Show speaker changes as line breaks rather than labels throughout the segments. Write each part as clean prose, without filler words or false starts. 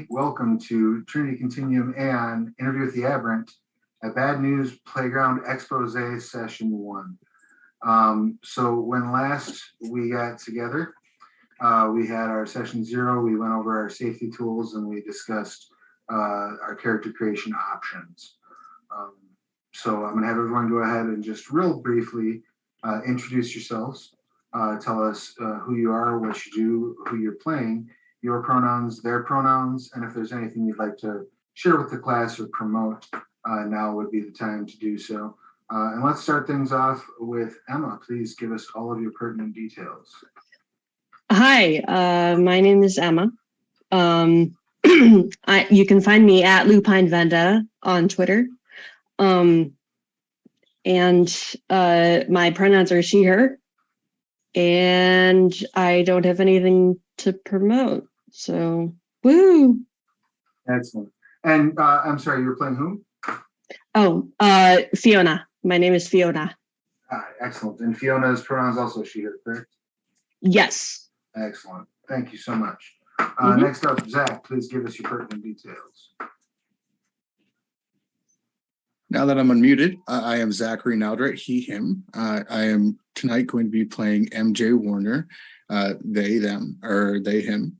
Welcome to Trinity, Continuum, and Interview with the Aberrant, a Bad News Playground Expose Session 1. So when last we got together, we had our Session 0, we went over our safety tools, and we discussed our character creation options. So I'm going to have everyone go ahead and just real briefly introduce yourselves, tell us who you are, what you do, who you're playing, your pronouns, their pronouns, and if there's anything you'd like to share with the class or promote, now would be the time to do so. And let's start things off with Emma. Please give us all of your pertinent details.
Hi, my name is Emma. You can find me at Lupine Vendetta on Twitter. And my pronouns are she, her. And I don't have anything to promote. So, woo!
Excellent. And I'm sorry, you're playing whom?
Oh, Fiona. My name is Fiona.
Excellent. And Fiona's pronouns also she, her, correct?
Yes.
Excellent. Thank you so much. Next up, Zach, please give us your pertinent details.
Now that I'm unmuted, I am Zachary Naldret, he, him. I am tonight going to be playing MJ Warner, they, them, or they, him.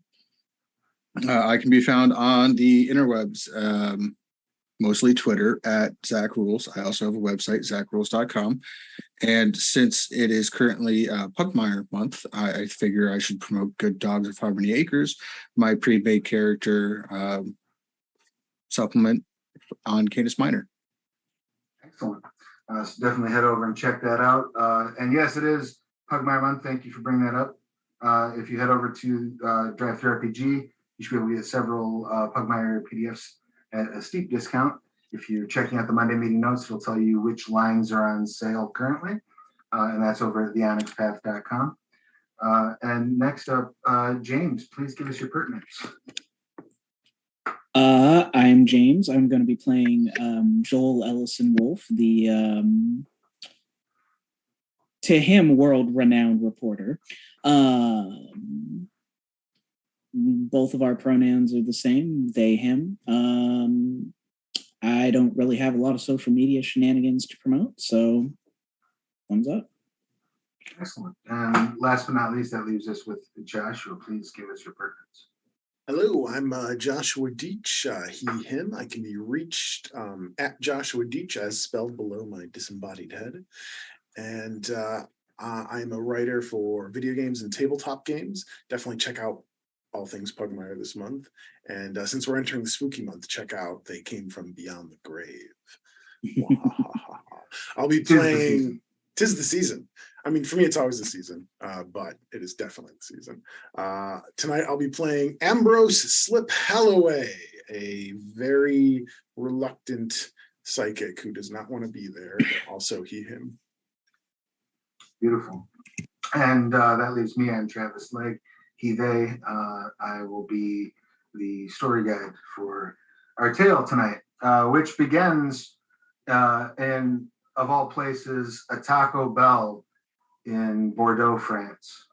I can be found on the interwebs, mostly Twitter, at Zach Rules. I also have a website, zachrules.com. And since it is currently Pugmire month, I figure I should promote Good Dogs of Harmony Acres, my pre-made character supplement on Canis Minor.
Excellent. So definitely head over and check that out. And yes, it is Pugmire month. Thank you for bringing that up. If you head over to Drive Through RPG, you should be able to get several Pugmire PDFs at a steep discount. If you're checking out the Monday meeting notes, it'll tell you which lines are on sale currently. And that's over at theonyxpath.com. And next up, James, please give us your pertinence.
I'm James. I'm going to be playing Joel Ellison Wolf, the to him world-renowned reporter. Both of our pronouns are the same, they, him. I don't really have a lot of social media shenanigans to promote, so thumbs up.
Excellent. And last but not least, that leaves us with Joshua. Please give us your pertinence.
Hello, I'm Joshua Deitch, he, him. I can be reached at Joshua Deitch as spelled below my disembodied head. And I'm a writer for video games and tabletop games. Definitely check out all things Pugmire this month. And since we're entering the spooky month, check out They Came From Beyond the Grave. I'll be playing... Tis the season. I mean, for me, it's always the season, but it is definitely the season. Tonight, I'll be playing Ambrose Slip Halloway, a very reluctant psychic who does not want to be there. Also, he, him.
Beautiful. And that leaves me. I'm Travis Legge, he, they. I will be the story guide for our tale tonight, which begins in, of all places, a Taco Bell in Bordeaux, France.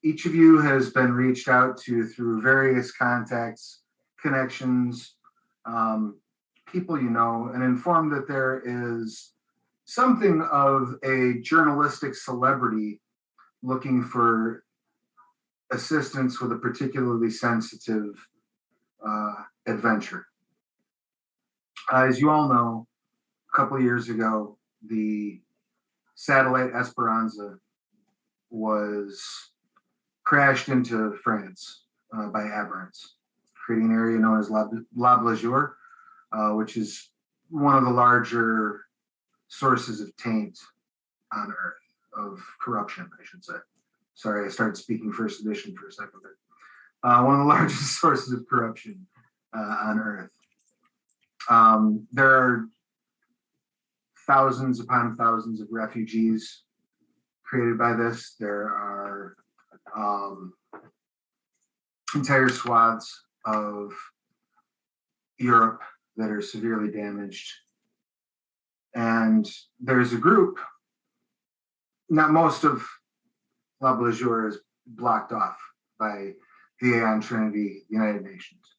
Each of you has been reached out to through various contacts, connections, people you know, and informed that there is something of a journalistic celebrity looking for assistance with a particularly sensitive adventure. As you all know, a couple of years ago, the satellite Esperanza was crashed into France by Aberrant, creating an area known as La Blessure, which is one of the larger sources of taint on Earth, of corruption, I should say. Sorry, I started speaking first edition for a second there. One of the largest sources of corruption on Earth. There are thousands upon thousands of refugees created by this. There are entire swaths of Europe that are severely damaged. And there's a group, not most of La Blessure is blocked off by the Aeon Trinity United Nations.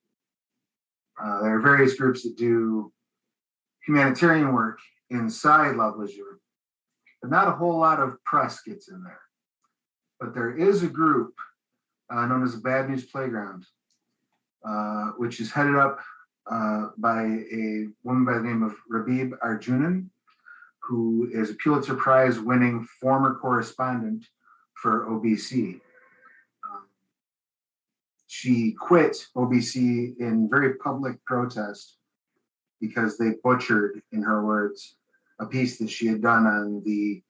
There are various groups that do humanitarian work inside La Blessure, but not a whole lot of press gets in there. But there is a group known as the Bad News Playground, which is headed up by a woman by the name of Rabib Arjunan, who is a Pulitzer Prize winning former correspondent for OBC. She quit OBC in very public protest because they butchered, in her words, a piece that she had done on the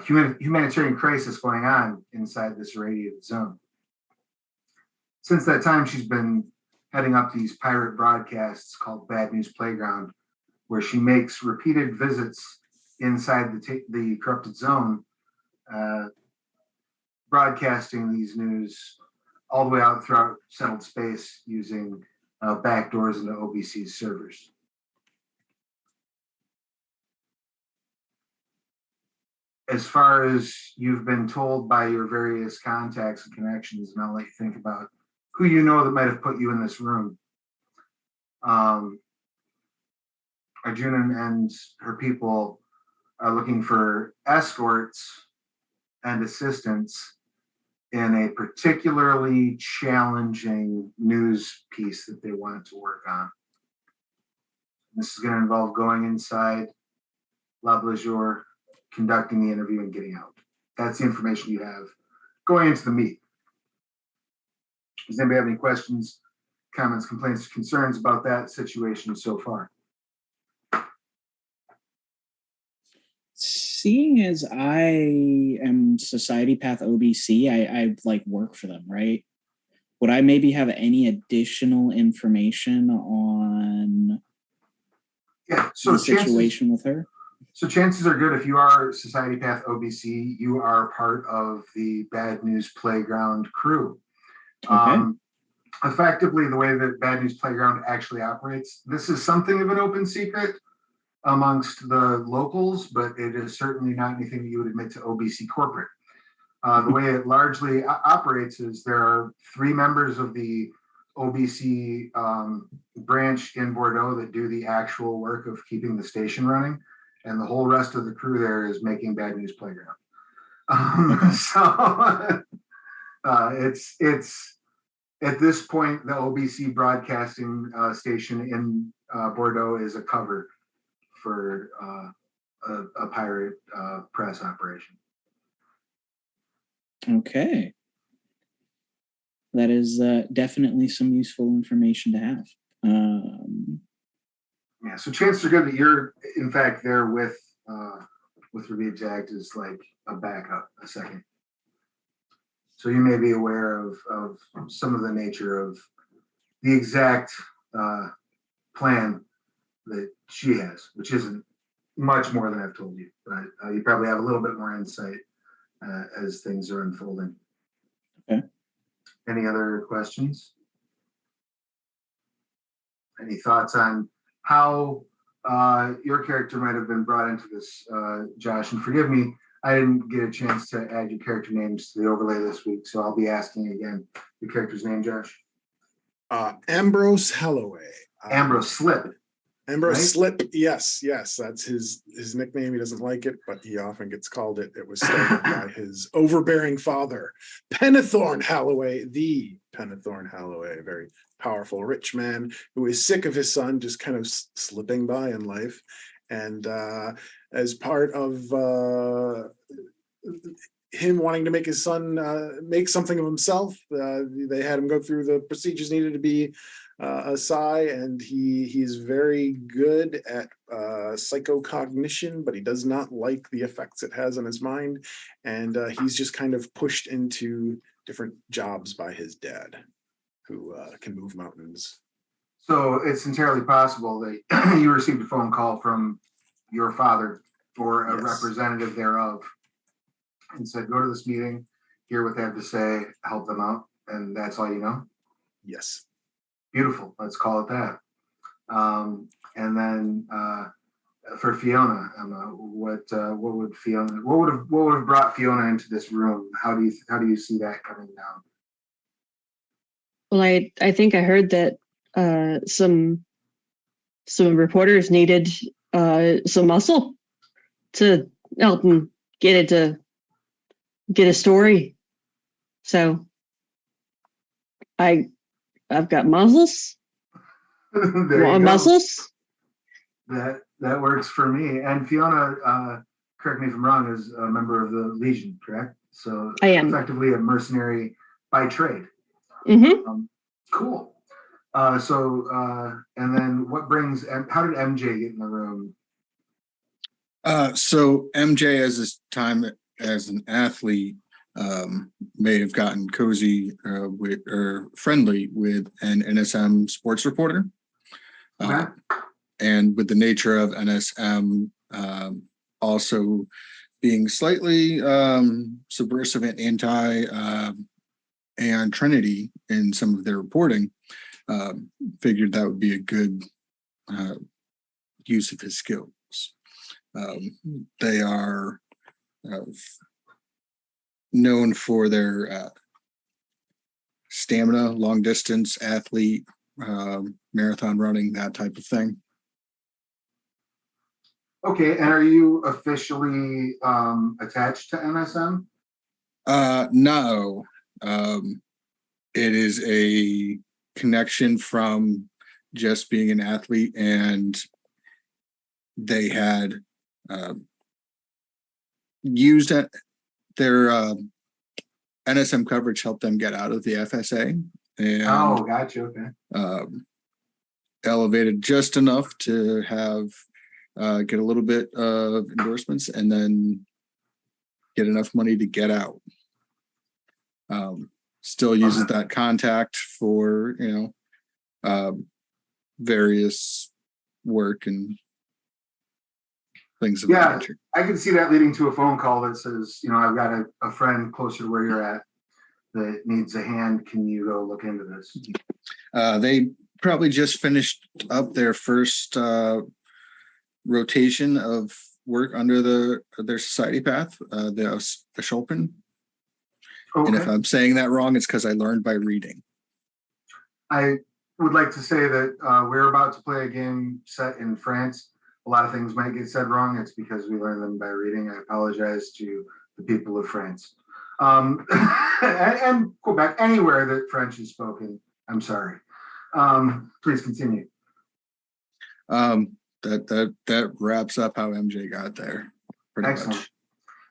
humanitarian crisis going on inside this irradiated zone. Since that time, she's been heading up these pirate broadcasts called Bad News Playground, where she makes repeated visits inside the corrupted zone, broadcasting these news all the way out throughout settled space using backdoors into OBC's servers. As far as you've been told by your various contacts and connections, and I'll let you think about who you know that might have put you in this room. Arjunan and her people are looking for escorts and assistance in a particularly challenging news piece that they wanted to work on. This is going to involve going inside La Blessure, conducting the interview, and getting out. That's the information you have going into the meet. Does anybody have any questions, comments, complaints, concerns about that situation so far?
Seeing as I am Society Path OBC, I like work for them, right? Would I maybe have any additional information on
so
the situation with her?
So chances are good if you are Society Path OBC, you are part of the Bad News Playground crew.
Okay.
Effectively, the way that Bad News Playground actually operates, this is something of an open secret amongst the locals, but it is certainly not anything that you would admit to OBC corporate. The way it largely operates is there are 3 members of the OBC branch in Bordeaux that do the actual work of keeping the station running, and the whole rest of the crew there is making Bad News Playground. So it's at this point, the OBC broadcasting station in Bordeaux is a cover for a pirate press operation.
Okay. That is definitely some useful information to have.
Yeah, so chances are good that you're, in fact, there with Rabib's Act as like a backup, a second. So you may be aware of some of the nature of the exact plan that she has, which isn't much more than I've told you, but you probably have a little bit more insight as things are unfolding.
Okay.
Any other questions? Any thoughts on how your character might have been brought into this, Josh? And forgive me, I didn't get a chance to add your character names to the overlay this week, so I'll be asking again your character's name, Josh.
Ambrose Holloway.
Ambrose Slip.
Ambrose
right?
Slip, yes, that's his nickname. He doesn't like it, but he often gets called it. It was started by his overbearing father, Pennethorne Holloway, the Pennethorne Holloway, a very powerful rich man who is sick of his son just kind of slipping by in life. And as part of him wanting to make his son make something of himself, they had him go through the procedures needed to be a psi, and he's very good at psychocognition, but he does not like the effects it has on his mind, and he's just kind of pushed into different jobs by his dad, who can move mountains.
So it's entirely possible that you received a phone call from your father or a representative thereof and said, go to this meeting, hear what they have to say, help them out, and that's all you know?
Yes.
Beautiful. Let's call it that. And then for Fiona, Emma, what would have brought Fiona into this room? How do you see that coming down?
Well, I think I heard that some reporters needed some muscle to help them get a story. So I've got muscles.
There you
Want
go.
muscles?
That works for me. And Fiona, correct me if I'm wrong, is a member of the Legion, correct? So
I am.
effectively a mercenary by trade.
Mm-hmm.
Cool. And then how did MJ get in the room?
So MJ, as his time as an athlete, may have gotten cozy with or friendly with an NSM sports reporter.
Okay.
And with the nature of NSM also being slightly subversive and anti and Trinity in some of their reporting, figured that would be a good use of his skills. They are known for their stamina, long distance athlete, marathon running, that type of thing.
Okay, and are you officially attached to NSM?
No. It is a connection from just being an athlete, and they had used their NSM coverage helped them get out of the FSA, and
Gotcha. Okay.
Elevated just enough to have get a little bit of endorsements and then get enough money to get out. Still uses that contact for, various work and things of that nature.
I can see that leading to a phone call that says, I've got a friend closer to where you're at that needs a hand. Can you go look into this?
They probably just finished up their first rotation of work under their society path, the Schulpen.
Okay.
And if I'm saying that wrong, it's because I learned by reading.
I would like to say that we're about to play a game set in France. A lot of things might get said wrong. It's because we learned them by reading. I apologize to the people of France. And Quebec, anywhere that French is spoken. I'm sorry. Please continue.
That wraps up how MJ got there. Pretty
Excellent.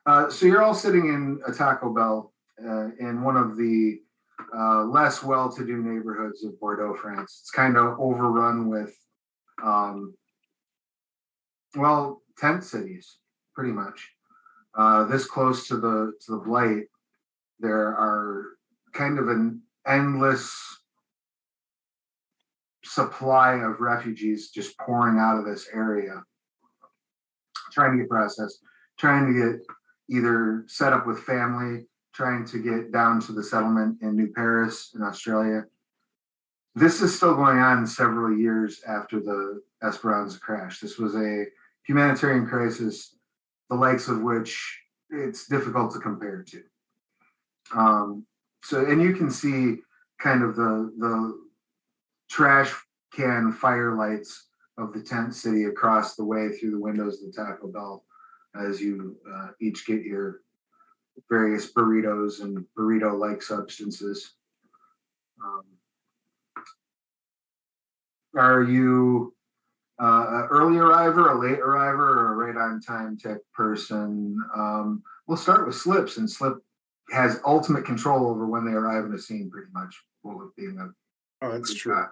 much.
So you're all sitting in a Taco Bell in one of the less well-to-do neighborhoods of Bordeaux, France. It's kind of overrun with, tent cities, pretty much. This close to the Blight, there are kind of an endless supply of refugees just pouring out of this area, trying to get processed, trying to get either set up with family, trying to get down to the settlement in New Paris in Australia. This is still going on several years after the Esperanza crash. This was a humanitarian crisis, the likes of which it's difficult to compare to. And you can see kind of the trash can firelights of the tent city across the way through the windows of the Taco Bell as you each get your various burritos and burrito-like substances. Are you an early arriver, a late arriver, or a right-on-time type person? We'll start with Slip, and Slip has ultimate control over when they arrive in a scene, pretty much. Well, with being
that's true.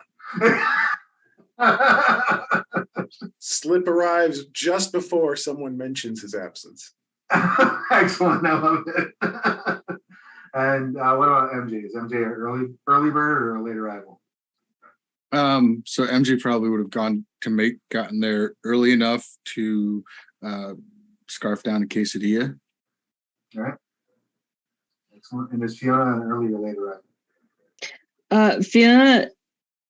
Slip arrives just before someone mentions his absence.
Excellent, I love it. And what about MJ? Is MJ an early bird or a late arrival?
So MJ probably would have gotten there early enough to scarf down a quesadilla.
All right. Excellent. And is Fiona an early or late arrival?
Fiona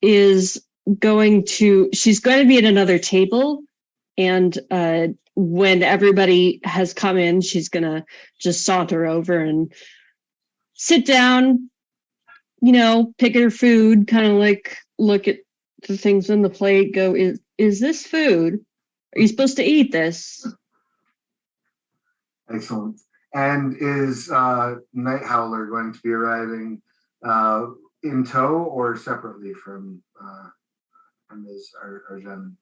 is she's going to be at another table, and when everybody has come in, she's going to just saunter over and sit down, pick their food, kind of like look at the things on the plate, go, is this food? Are you supposed to eat this?
Excellent. And is Night Howler going to be arriving in tow or separately from Ms. Arjun?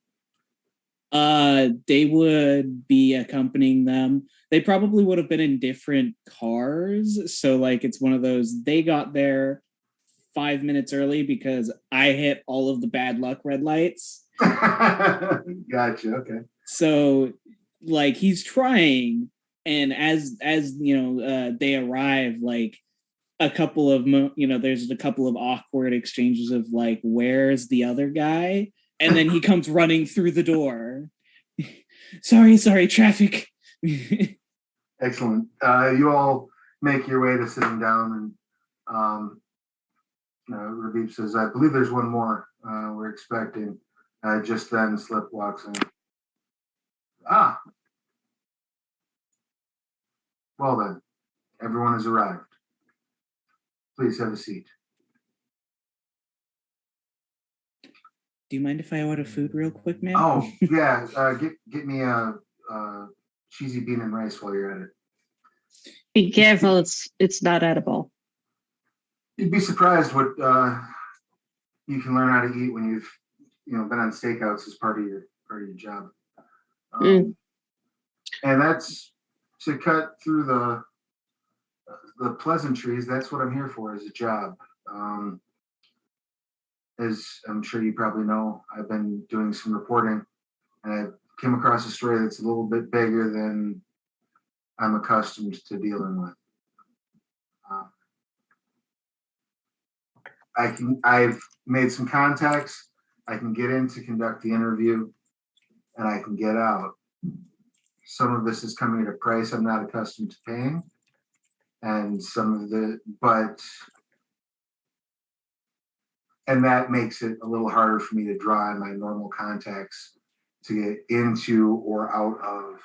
They would be accompanying them. They probably would have been in different cars. So like it's one of those, they got there 5 minutes early because I hit all of the bad luck red lights.
Gotcha. Okay.
So like he's trying, and as they arrive, like a couple of there's a couple of awkward exchanges of like, where's the other guy? And then he comes running through the door. sorry, traffic.
Excellent. You all make your way to sitting down, and Rabib says, I believe there's one more we're expecting. Just then Slip walks in. Ah. Well then, everyone has arrived. Please have a seat.
Do you mind if I order food real quick, man?
Oh, yeah. Get me a cheesy bean and rice while you're at it.
Be careful, it's not edible.
You'd be surprised what you can learn how to eat when you've been on stakeouts as part of your job. And that's to cut through the pleasantries. That's what I'm here for, as a job. As I'm sure you probably know, I've been doing some reporting, and I came across a story that's a little bit bigger than I'm accustomed to dealing with. I've made some contacts. I can get in to conduct the interview, and I can get out. Some of this is coming at a price I'm not accustomed to paying, and and that makes it a little harder for me to draw on my normal contacts to get into or out of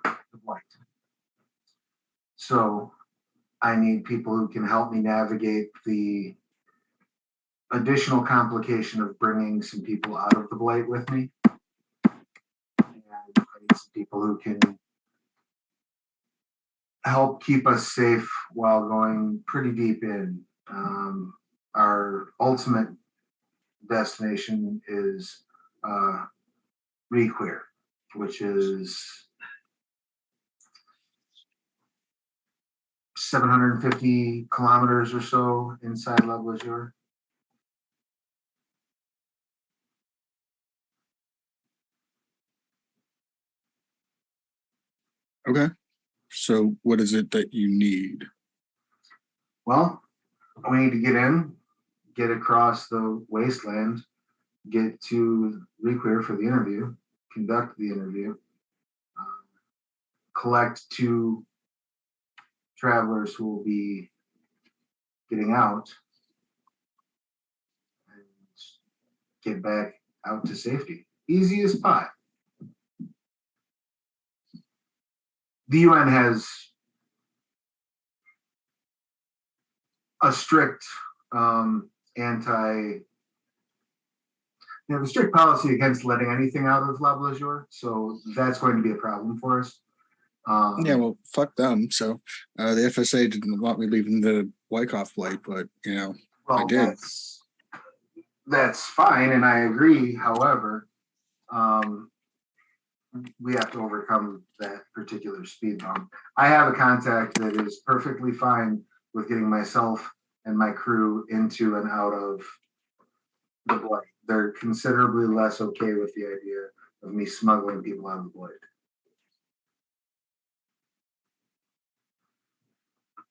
the blight. So I need people who can help me navigate the additional complication of bringing some people out of the blight with me. And I need some people who can help keep us safe while going pretty deep in. Our ultimate destination is Requeer, which is 750 kilometers or so inside La Blessure.
Okay. So what is it that you need?
Well, we need to get in, get across the wasteland, get to Requeer for the interview, conduct the interview, collect 2 travelers who will be getting out, and get back out to safety. Easy as pie. The UN has a strict they have a strict policy against letting anything out of La Blessure, so that's going to be a problem for us.
Yeah, well, fuck them. So the FSA didn't want me leaving the Wyckoff Blight, but
well,
I did.
That's fine, and I agree. However, we have to overcome that particular speed bump. I have a contact that is perfectly fine with getting myself and my crew into and out of the blight. They're considerably less okay with the idea of me smuggling people out of the blight.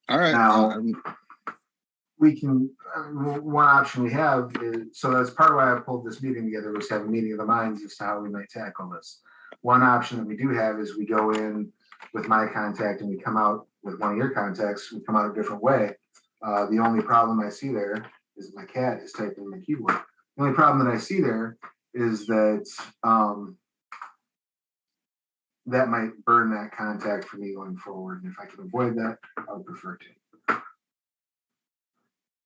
All right.
Now, we can, one option we have is, so that's part of why I pulled this meeting together, was to have a meeting of the minds as to how we might tackle this. One option that we do have is we go in with my contact and we come out with one of your contacts. We come out a different way. The only problem I see there is my cat is typing on my keyboard. The only problem that I see there is that that might burn that contact for me going forward. And if I can avoid that, I would prefer to.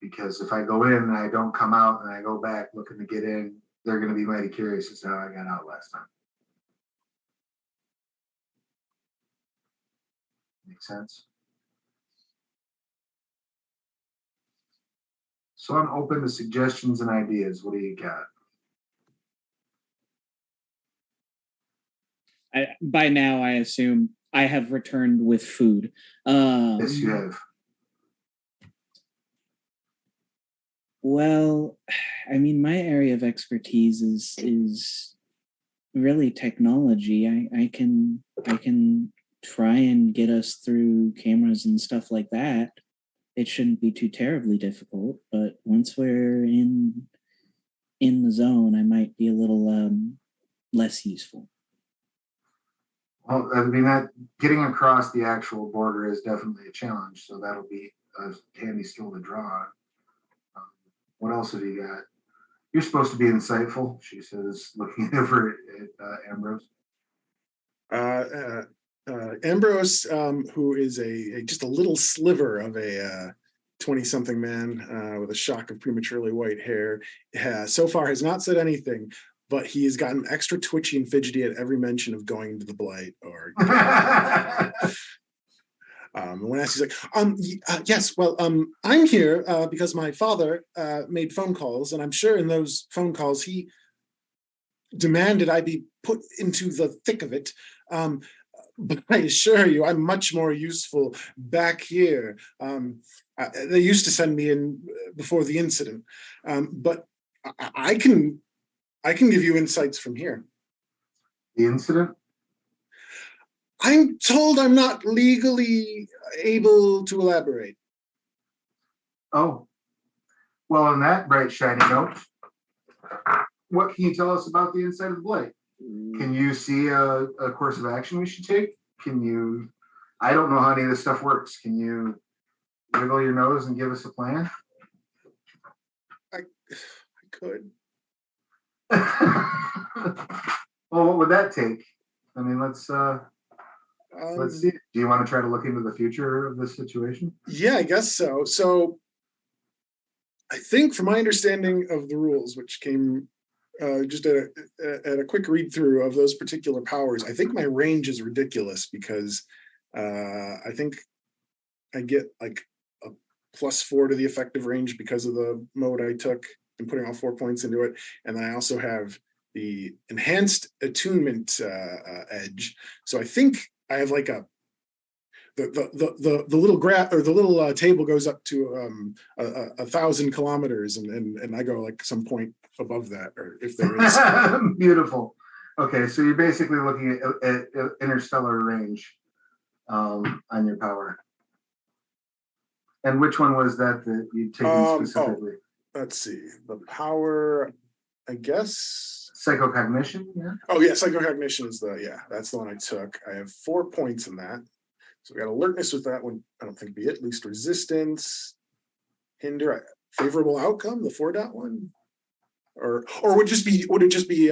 Because if I go in and I don't come out and I go back looking to get in, they're going to be mighty curious as to how I got out last time. Make sense? So I'm open to suggestions and ideas. What do you got?
By now, I assume I have returned with food.
Yes, you have.
Well, I mean, my area of expertise is really technology. I can try and get us through cameras and stuff like that. It shouldn't be too terribly difficult, but once we're in the zone, I might be a little less useful.
Well, I mean, that getting across the actual border is definitely a challenge, so that'll be a handy skill to draw on. What else have you got? You're supposed to be insightful, she says, looking over at Ambrose.
Ambrose, who is just a little sliver of a 20-something man with a shock of prematurely white hair, so far has not said anything, but he has gotten extra twitchy and fidgety at every mention of going to the Blight or. When asked, he's like, yes, well, I'm here because my father made phone calls, and I'm sure in those phone calls he demanded I be put into the thick of it. But I assure you, I'm much more useful back here. They used to send me in before the incident, but I can give you insights from here.
The incident?
I'm told I'm not legally able to elaborate.
Oh, well, on that bright, shiny note, what can you tell us about the inside of the Blight? Can you see a course of action we should take? I don't know how any of this stuff works. Can you wiggle your nose and give us a plan?
I could.
Well, what would that take? I mean, let's see. Do you want to try to look into the future of this situation?
Yeah, I guess so. So I think from my understanding of the rules, which came just at a quick read through of those particular powers, I think my range is ridiculous because I think I get like a +4 to the effective range because of the mode I took and putting all 4 points into it. And then I also have the enhanced attunement edge. So I think I have like the little graph or the little table goes up to 1,000 kilometers, and I go like some point above that, or if there is.
Beautiful. Okay, so you're basically looking at interstellar range on your power. And which one was that you'd taken specifically?
Let's see. The power, I guess.
Psychocognition, yeah.
Oh yeah, psychocognition is that's the one I took. I have 4 points in that. So we got alertness with that one. I don't think be it. Least resistance, hinder, favorable outcome, the 4.1, or would it just be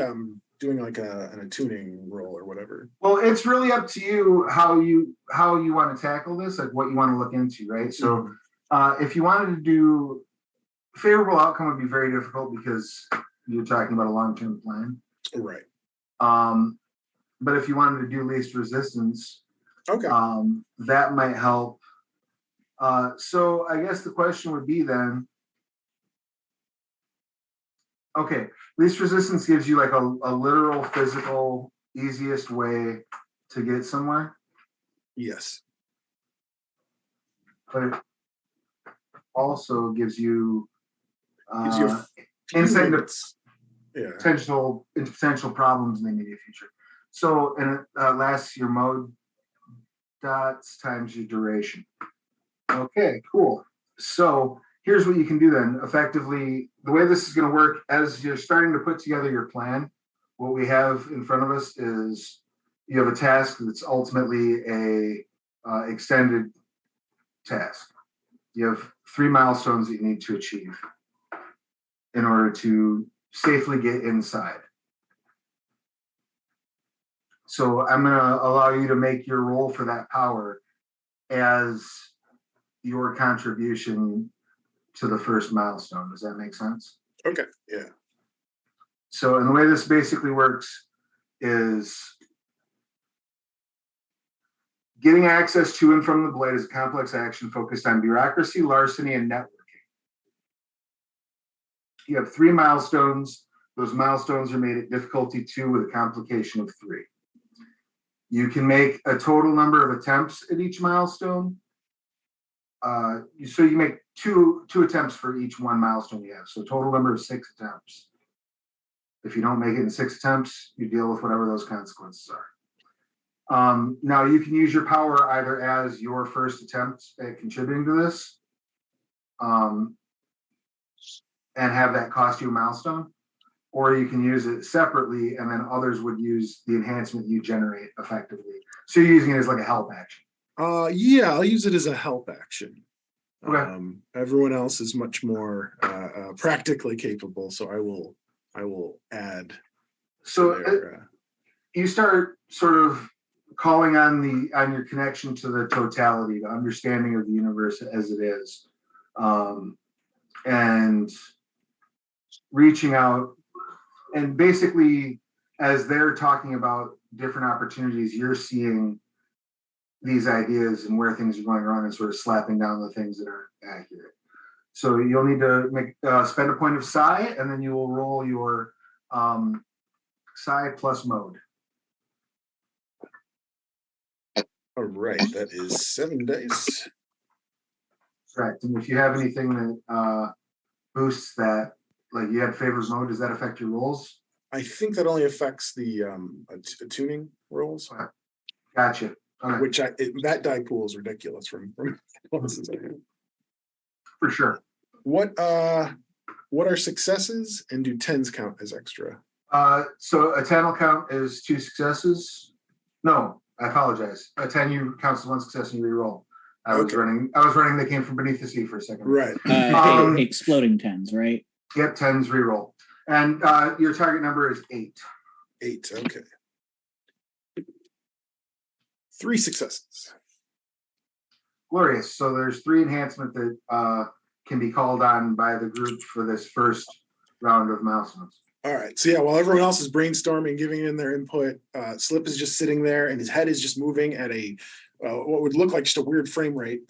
doing like an attuning roll or whatever?
Well, it's really up to you how you want to tackle this, like what you want to look into, right? So if you wanted to do favorable outcome, would be very difficult because you're talking about a long-term plan,
right?
But if you wanted to do least resistance,
okay,
that might help. So I guess the question would be then, okay, least resistance gives you like a literal, physical, easiest way to get somewhere.
Yes.
But it also gives you
insight
into potential problems in the immediate future. So, and it lasts your mode dots times your duration. Okay, cool. So here's what you can do then. Effectively, the way this is going to work, as you're starting to put together your plan, what we have in front of us is you have a task that's ultimately a extended task. You have 3 milestones that you need to achieve in order to safely get inside. So I'm going to allow you to make your roll for that power as your contribution to the first milestone. Does that make sense?
Okay. Yeah.
So, and the way this basically works is getting access to and from the blade is a complex action focused on bureaucracy, larceny, and networking. You have 3 milestones. Those milestones are made at difficulty 2 with a complication of 3. You can make a total number of attempts at each milestone. So you make two attempts for each one milestone you have. So total number of 6 attempts. If you don't make it in 6 attempts, you deal with whatever those consequences are. Now you can use your power either as your first attempt at contributing to this, and have that cost you a milestone, or you can use it separately, and then others would use the enhancement you generate effectively. So you're using it as like a help action.
Yeah, I'll use it as a help action.
Okay.
Everyone else is much more practically capable, so I will add.
So you start sort of calling on your connection to the totality, the understanding of the universe as it is, and reaching out, and basically as they're talking about different opportunities, you're seeing these ideas and where things are going wrong and sort of slapping down the things that aren't accurate. So you'll need to spend a point of psi, and then you will roll your psi plus mode.
All right, that is 7 dice.
Correct. And if you have anything that boosts that, like you have favors mode, does that affect your rolls?
I think that only affects the tuning rolls,
Gotcha. Okay.
which that die pool is ridiculous from
For sure.
What are successes, and do 10s count as extra?
So a 10 will count as 2 successes. No, I apologize. A 10 counts as 1 success and you reroll. I was running They Came From Beneath the Sea for a second.
Right.
Exploding 10s, right?
Yep, 10s reroll. And your target number is 8.
8, okay. 3 successes.
Glorious. So there's 3 enhancement that can be called on by the group for this first round of milestones.
All right. So yeah, while everyone else is brainstorming, giving in their input, Slip is just sitting there, and his head is just moving at a what would look like just a weird frame rate,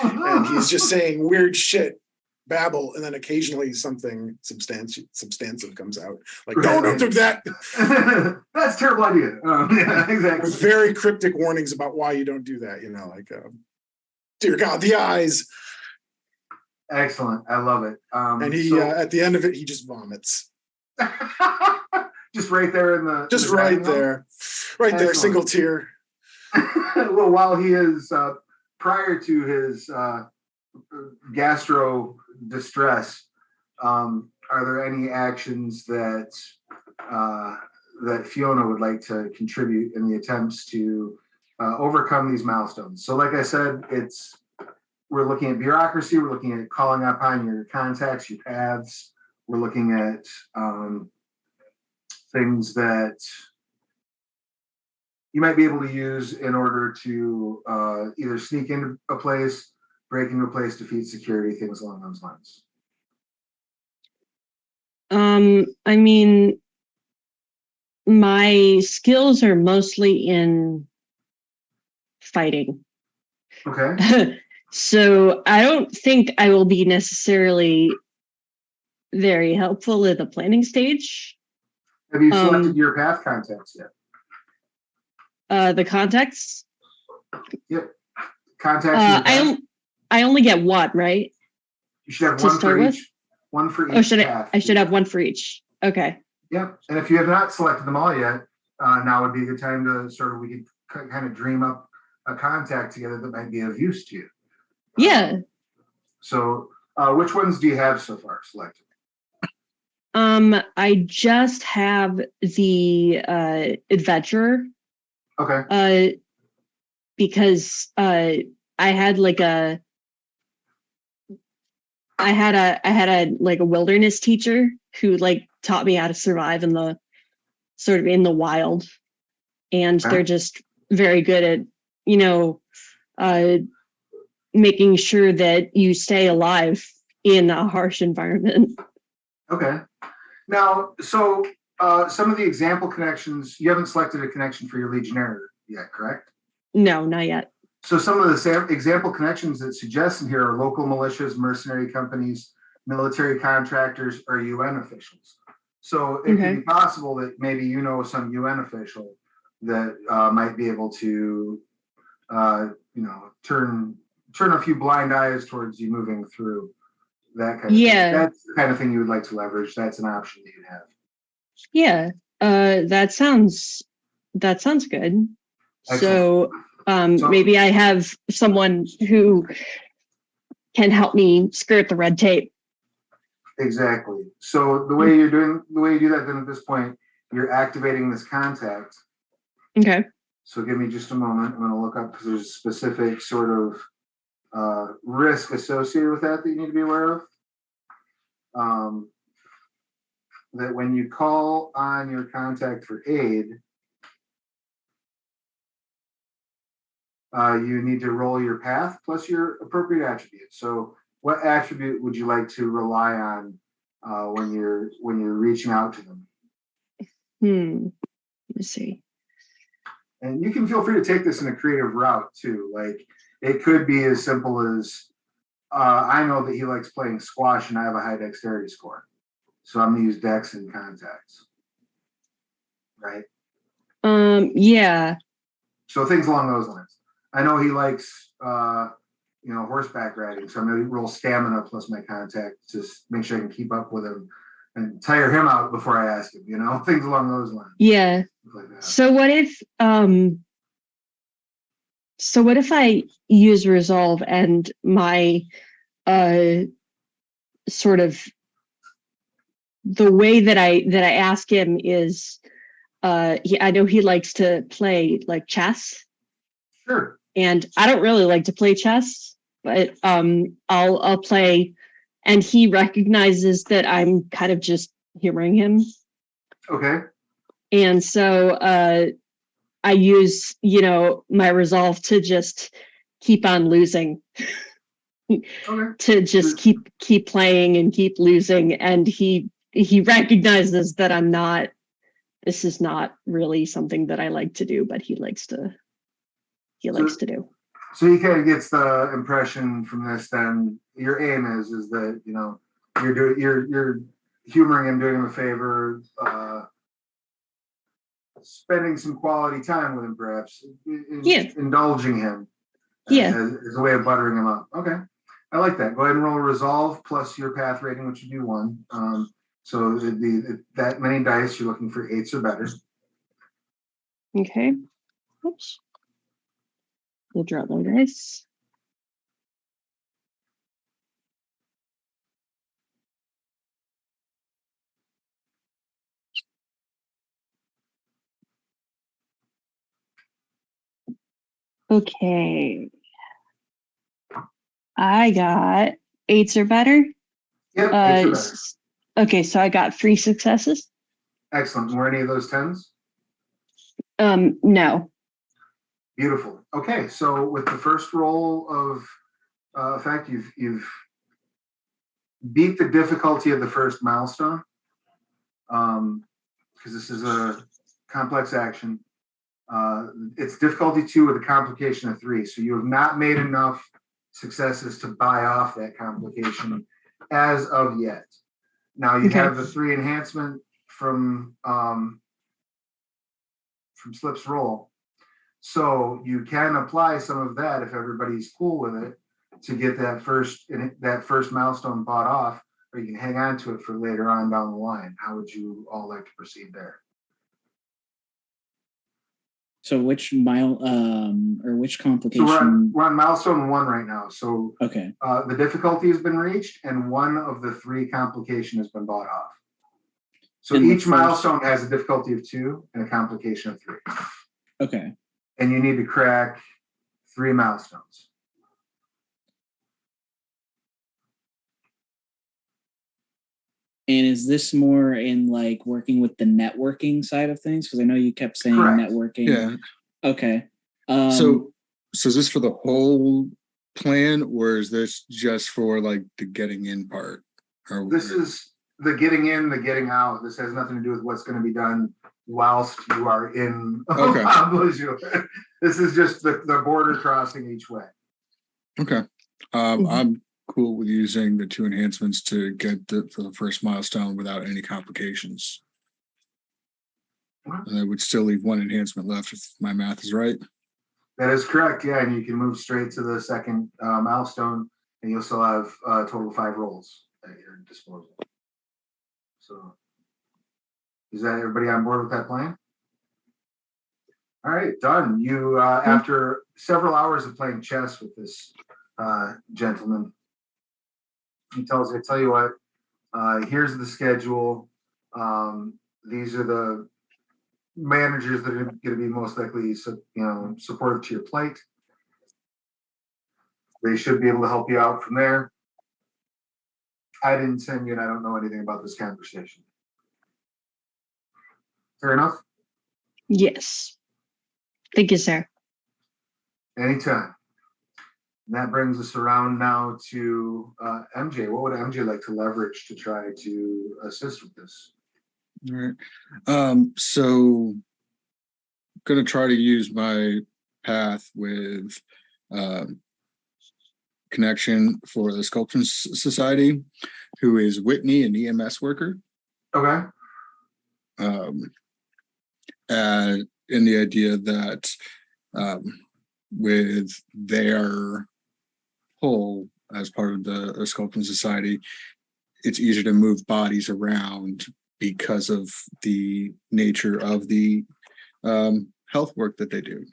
and he's just saying weird shit, babble, and then occasionally something substantive comes out, like don't do that.
That's a terrible idea. Yeah, exactly.
With very cryptic warnings about why you don't do that. Like dear God, the eyes.
Excellent. I love it.
And he at the end of it, he just vomits.
Just right there in the.
Just right there,
Excellent.
Single tear.
Well, while he is prior to his gastro distress, are there any actions that Fiona would like to contribute in the attempts to overcome these milestones? So, like I said, we're looking at bureaucracy. We're looking at calling upon your contacts, your paths. We're looking at things that you might be able to use in order to either sneak into a place, break into a place, defeat security, things along those lines.
I mean, my skills are mostly in fighting.
Okay.
So I don't think I will be necessarily very helpful at the planning stage.
Have you selected your path contacts yet?
The contacts?
Yep. Contacts.
I only get one, right?
You should have
To
one
start
for
with?
each. One for each
Oh, should
path.
I should have one for each. Okay.
Yep. And if you have not selected them all yet, now would be a good time to we could kind of dream up a contact together that might be of use to you.
Yeah.
So which ones do you have so far selected?
I just have the adventurer.
Okay.
Because I had a wilderness teacher who taught me how to survive in the wild. and
Okay.
they're just very good at, making sure that you stay alive in a harsh environment.
Okay. Now, so some of the example connections, you haven't selected a connection for your Legionnaire yet, correct?
No, not yet.
So some of the example connections that suggest in here are local militias, mercenary companies, military contractors, or UN officials. So it
Okay.
could be possible that maybe you know some UN official that might be able to, turn a few blind eyes towards you moving through that kind of
Yeah.
thing. That's the kind of thing you would like to leverage. That's an option that you'd have.
Yeah. That sounds good.
Excellent.
So maybe I have someone who can help me skirt the red tape.
Exactly. So the way you do that, then at this point, you're activating this contact.
Okay.
So give me just a moment. I'm going to look up because there's a specific sort of risk associated with that you need to be aware of. That when you call on your contact for aid, you need to roll your path plus your appropriate attribute. So what attribute would you like to rely on when you're reaching out to them?
Let's see.
And you can feel free to take this in a creative route too. Like it could be as simple as I know that he likes playing squash and I have a high dexterity score. So I'm gonna use dex in contacts. Right?
Yeah.
So things along those lines. I know he likes horseback riding. So I'm gonna roll stamina plus my contact to make sure I can keep up with him and tire him out before I ask him, things along those lines.
Yeah.
Like that.
So what if I use resolve and my sort of the way that I ask him is I know he likes to play like chess.
Sure.
And I don't really like to play chess, but I'll play, and he recognizes that I'm kind of just humoring him.
Okay.
And so I use, my resolve to just keep on losing.
Okay.
To just keep playing and keep losing, and he recognizes that this is not really something that I like to do, but he likes to do.
So he kind of gets the impression from this. Then your aim is that you're humoring him, doing him a favor, spending some quality time with him, perhaps, indulging him, as a way of buttering him up. Okay, I like that. Go ahead and roll resolve plus your path rating, which would be 1. So it'd be that many dice. You're looking for 8s or better.
Okay. Oops. We'll drop my dice. Okay. I got 8s or better.
Yep, 8s or better.
Okay, so I got 3 successes.
Excellent. Were any of those 10s?
No.
Beautiful. Okay, so with the first roll of effect, you've beat the difficulty of the first milestone, because this is a complex action. It's difficulty 2 with a complication of 3. So you have not made enough successes to buy off that complication as of yet. Now you have the 3 enhancement from Slip's roll. So you can apply some of that if everybody's cool with it to get that first milestone bought off, or you can hang on to it for later on down the line. How would you all like to proceed there?
So which which complication?
So we're on milestone 1 right now. So
okay.
The difficulty has been reached, and 1 of the 3 complication has been bought off. So
and
each milestone has a difficulty of 2 and a complication of 3.
Okay.
And you need to crack 3 milestones.
And is this more in like working with the networking side of things? Because I know you kept saying
Correct.
networking.
Yeah.
Okay.
So is this for the whole plan, or is this just for like the getting in part? Or
This is the getting in, the getting out. This has nothing to do with what's going to be done whilst you are in
Okay.
Blessure. This is just the border crossing each way.
okay. I'm cool with using the 2 enhancements to get for the first milestone without any complications. And I would still leave 1 enhancement left if my math is right.
That is correct. Yeah, and you can move straight to the second milestone, and you'll still have a total of 5 rolls at your disposal. So, is that everybody on board with that plan? All right, done. You after several hours of playing chess with this gentleman, he tells you, "Tell you what, here's the schedule. These are the managers that are going to be most likely, supportive to your plate. They should be able to help you out from there. I didn't send you, and I don't know anything about this conversation. Fair enough?
Yes. Thank you, sir.
Anytime." And that brings us around now to MJ. What would MJ like to leverage to try to assist with this?
All right. So gonna try to use my path with connection for the Sculpture Society, who is Whitney, an EMS worker.
Okay.
And in the idea that with their pull as part of the Sculpture Society, it's easier to move bodies around because of the nature of the health work that they do.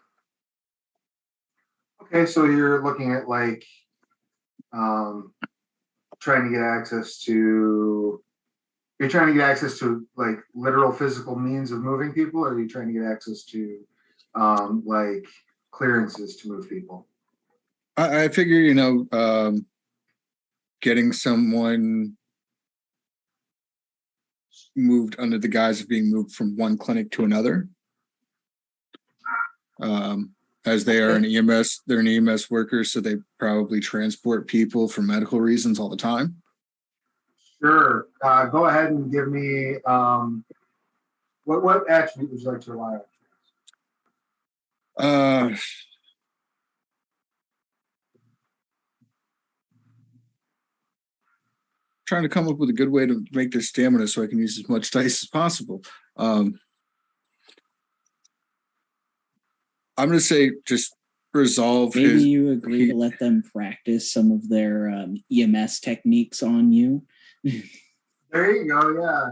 Okay, so you're looking at like trying to get access to. You're trying to get access to like literal physical means of moving people, or are you trying to get access to like clearances to move people?
I figure, getting someone moved under the guise of being moved from one clinic to another. As they are an EMS, they're an EMS worker, so they probably transport people for medical reasons all the time.
Sure. Go ahead and give me what attribute would you like to rely on?
Trying to come up with a good way to make this stamina so I can use as much dice as possible. I'm going to say just resolve.
Maybe you agree to let them practice some of their EMS techniques on you.
There you go. Yeah.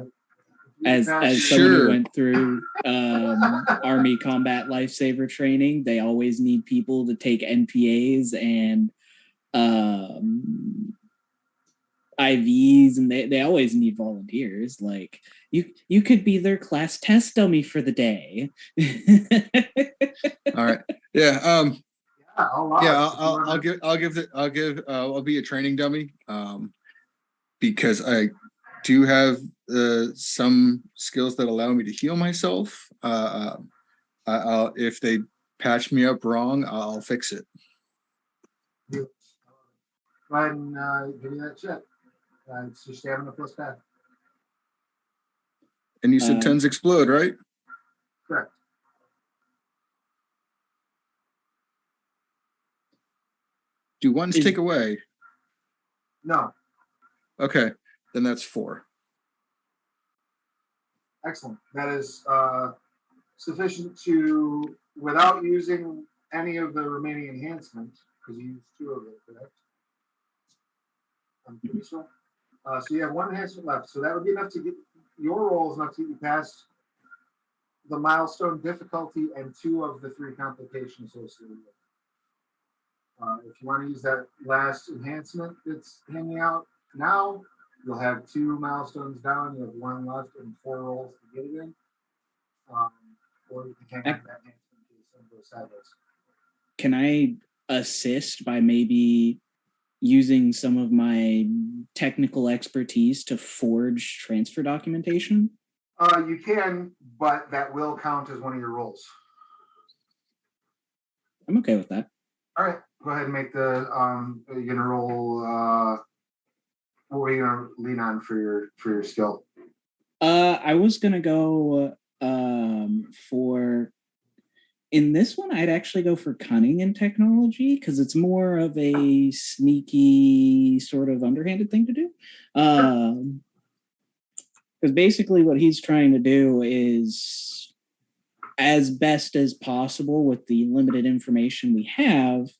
As someone who went through Army combat lifesaver training, they always need people to take NPAs and IVs, and they always need volunteers. Like you could be their class test dummy for the day.
All right. Yeah.
I'll
I'll be a training dummy. Because I do have some skills that allow me to heal myself. If they patch me up wrong, I'll fix it.
Go ahead and give me that check. It's your stamina plus path.
And you said 10s explode, right?
Correct.
Do ones take away?
No.
Okay, then that's 4.
Excellent. That is sufficient to, without using any of the remaining enhancements, because you used 2 of it, correct? I'm pretty sure. So you have 1 enhancement left. So that would be enough to get your rolls enough to get you past the milestone difficulty and 2 of the 3 complications associated with it. If you want to use that last enhancement that's hanging out now, you'll have 2 milestones down. You have 1 left and 4 rolls to get it in. Or you can hang on that enhancement to some of those sideways.
Can I assist by maybe using some of my technical expertise to forge transfer documentation?
You can, but that will count as one of your rolls.
I'm okay with that.
All right, go ahead and make the, you're gonna roll, what were you gonna lean on for your skill?
I was gonna go for in this one, I'd actually go for cunning and technology because it's more of a sneaky, sort of underhanded thing to do. Because basically, what he's trying to do is, as best as possible with the limited information we have,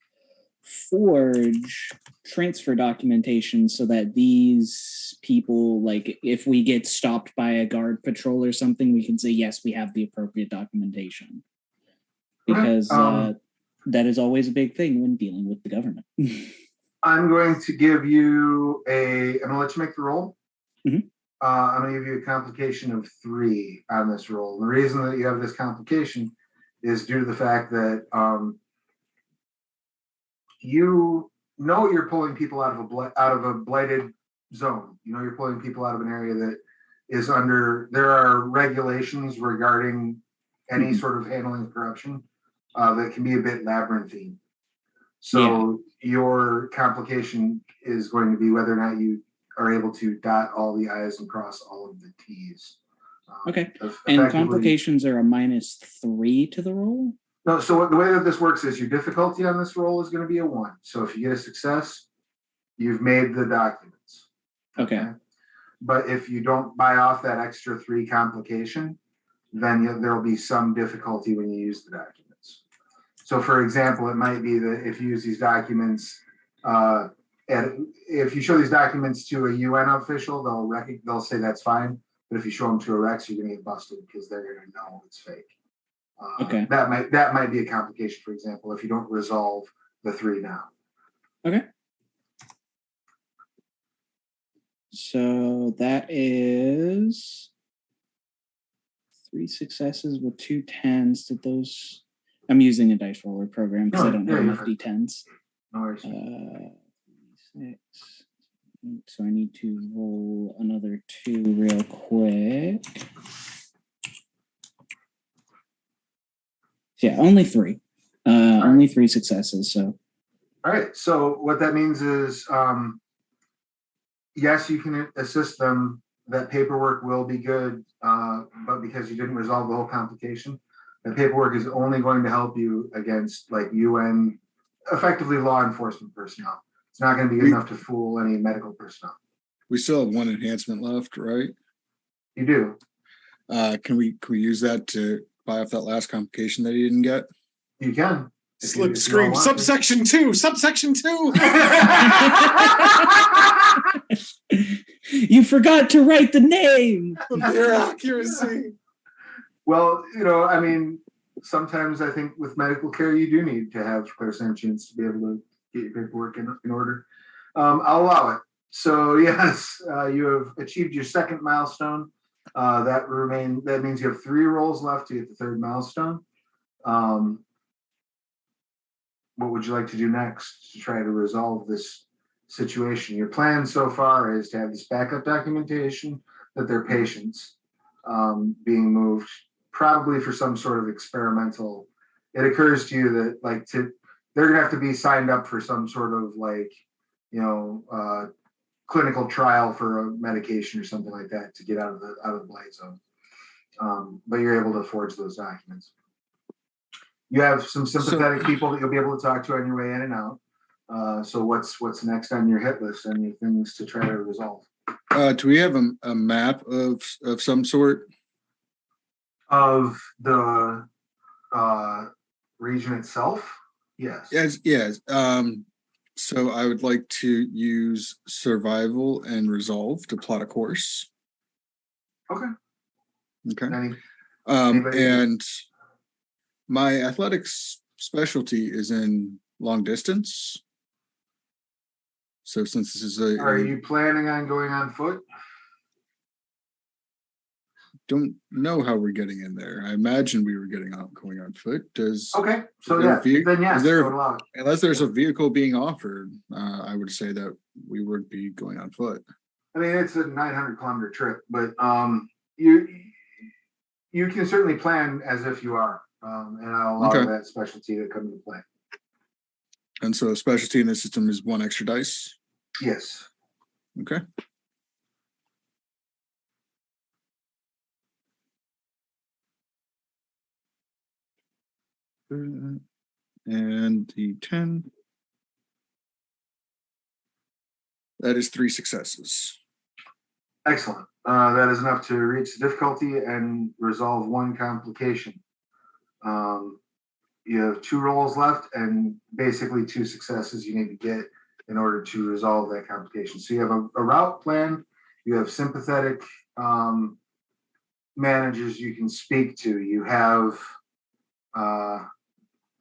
forge transfer documentation so that these people, like if we get stopped by a guard patrol or something, we can say, yes, we have the appropriate documentation. Because that is always a big thing when dealing with the government.
I'm going to give you I'm gonna let you make the roll.
Mhm.
I'm gonna give you a complication of 3 on this roll. And the reason that you have this complication is due to the fact that you know you're pulling people out of a blighted zone. You know you're pulling people out of an area that is under. There are regulations regarding any sort of handling of corruption that can be a bit labyrinthine. So your complication is going to be whether or not you are able to dot all the I's and cross all of the T's.
Okay. And complications are a -3 to the roll?
No, so the way that this works is your difficulty on this roll is going to be a 1. So if you get a success, you've made the documents.
Okay.
But if you don't buy off that extra 3 complication, then there'll be some difficulty when you use the documents. So for example, it might be that if you use these documents, if you show these documents to a UN official, they'll say that's fine. But if you show them to a Rex, you're gonna get busted because they're gonna know it's fake.
Okay.
That might be a complication, for example, if you don't resolve the 3 now.
Okay. So that is 3 successes with 2 10s. Did those? I'm using a dice roller program because I don't have enough D10s.
No worries.
6. So I need to roll another 2 real quick. Yeah, only 3. Only 3 successes. So.
All right. So what that means is, yes, you can assist them. That paperwork will be good, but because you didn't resolve the whole complication, the paperwork is only going to help you against like UN, effectively law enforcement personnel. It's not going to be good enough to fool any medical personnel.
We still have 1 enhancement left, right?
You do.
Can we use that to buy off that last complication that he didn't get?
You can.
Slip scream, subsection 2, subsection 2.
You forgot to write the name.
Their accuracy.
Well, I mean, sometimes I think with medical care, you do need to have clairsentience to be able to get your paperwork in order. I'll allow it. So yes, you have achieved your 2nd milestone. That means you have 3 rolls left to get the 3rd milestone. What would you like to do next to try to resolve this situation? Your plan so far is to have this backup documentation that they're patients being moved, probably for some sort of experimental. It occurs to you that they're gonna have to be signed up for some sort of clinical trial for a medication or something like that to get out of the blight zone. But you're able to forge those documents. You have some sympathetic people that you'll be able to talk to on your way in and out. So what's next on your hit list? Any things to try to resolve?
Do we have a map of some sort?
Of the region itself? Yes.
Yes. So I would like to use survival and resolve to plot a course.
Okay.
Okay. And my athletics specialty is in long distance. So since this is
are you planning on going on foot?
don't know how we're getting in there. I imagine we were going on foot.
Okay, so
Is there
yeah,
a ve-
then yes,
is there-
I would allow it.
Unless there's a vehicle being offered, I would say that we would be going on foot.
I mean, it's a 900-kilometer trip, but you can certainly plan as if you are, and I'll allow
Okay.
that specialty to come into play.
And so a specialty in this system is 1 extra dice.
Yes.
Okay. And the 10. That is 3 successes.
Excellent. That is enough to reach the difficulty and resolve 1 complication. You have 2 rolls left and basically 2 successes you need to get in order to resolve that complication. So you have a route planned, you have sympathetic managers you can speak to, you have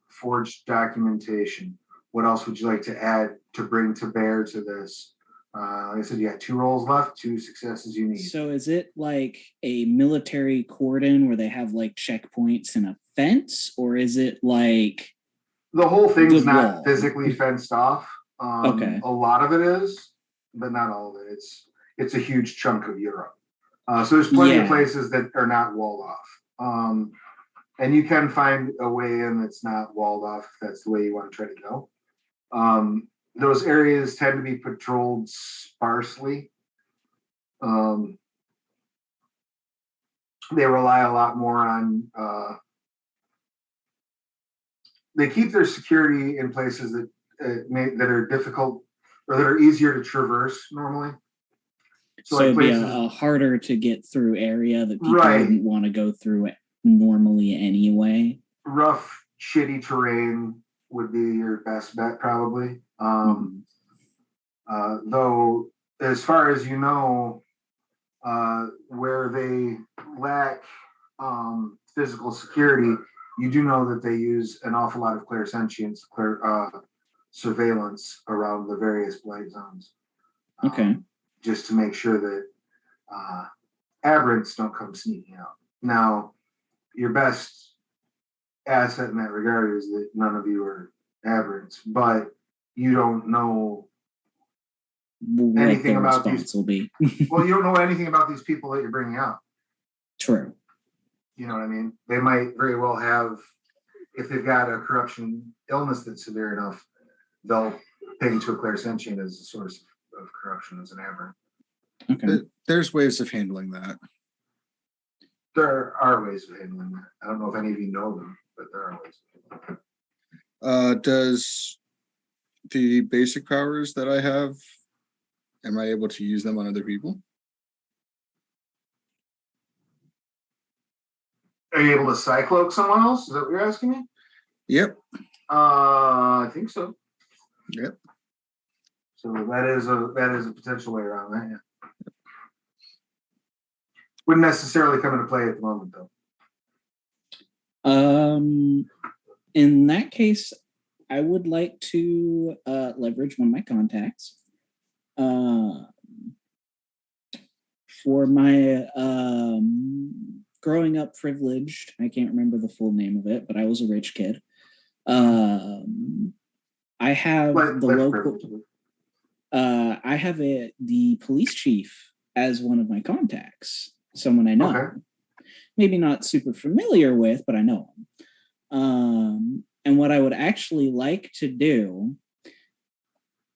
forged documentation. What else would you like to add to bring to bear to this? Like I said, you got 2 rolls left, 2 successes you need.
So is it like a military cordon where they have like checkpoints and a fence, or is it like
The whole thing's
Good
not
wall.
physically fenced off.
Okay.
A lot of it is, but not all of it. It's a huge chunk of Europe. So there's plenty of
Yeah.
places that are not walled off. And you can find a way in that's not walled off if that's the way you want to try to go. Those areas tend to be patrolled sparsely. They rely a lot more on they keep their security in places that that are difficult or that are easier to traverse normally.
so
like
it'd be
places,
a harder to get through area that people
Right.
wouldn't want to go through it normally anyway.
rough, shitty terrain would be your best bet, probably. Though, as far as you know, where they lack physical security, you do know that they use an awful lot of clairsentience, surveillance around the various blight zones.
Okay.
Just to make sure that aberrants don't come sneaking out. Now, your best asset in that regard is that none of you are aberrants, but you don't know
What
anything
the
about
response
these.
will be.
Well, you don't know anything about these people that you're bringing out.
True.
You know what I mean? They might very well have, if they've got a corruption illness that's severe enough, they'll ping to a clairsentient as a source of corruption as an aberrant.
Okay.
There's ways of handling that.
There are ways of handling that. I don't know if any of you know them, but there are ways of handling that.
Does the basic powers that I have, am I able to use them on other people?
Are you able to cycloak someone else? Is that what you're asking me?
Yep.
I think so.
Yep.
So that is a potential way around that. Yeah. Wouldn't necessarily come into play at the moment, though.
In that case, I would like to leverage one of my contacts. For my growing up privileged, I can't remember the full name of it, but I was a rich kid. I have the local. I have the police chief as one of my contacts. Someone I know.
Okay.
Maybe not super familiar with, but I know him. And what I would actually like to do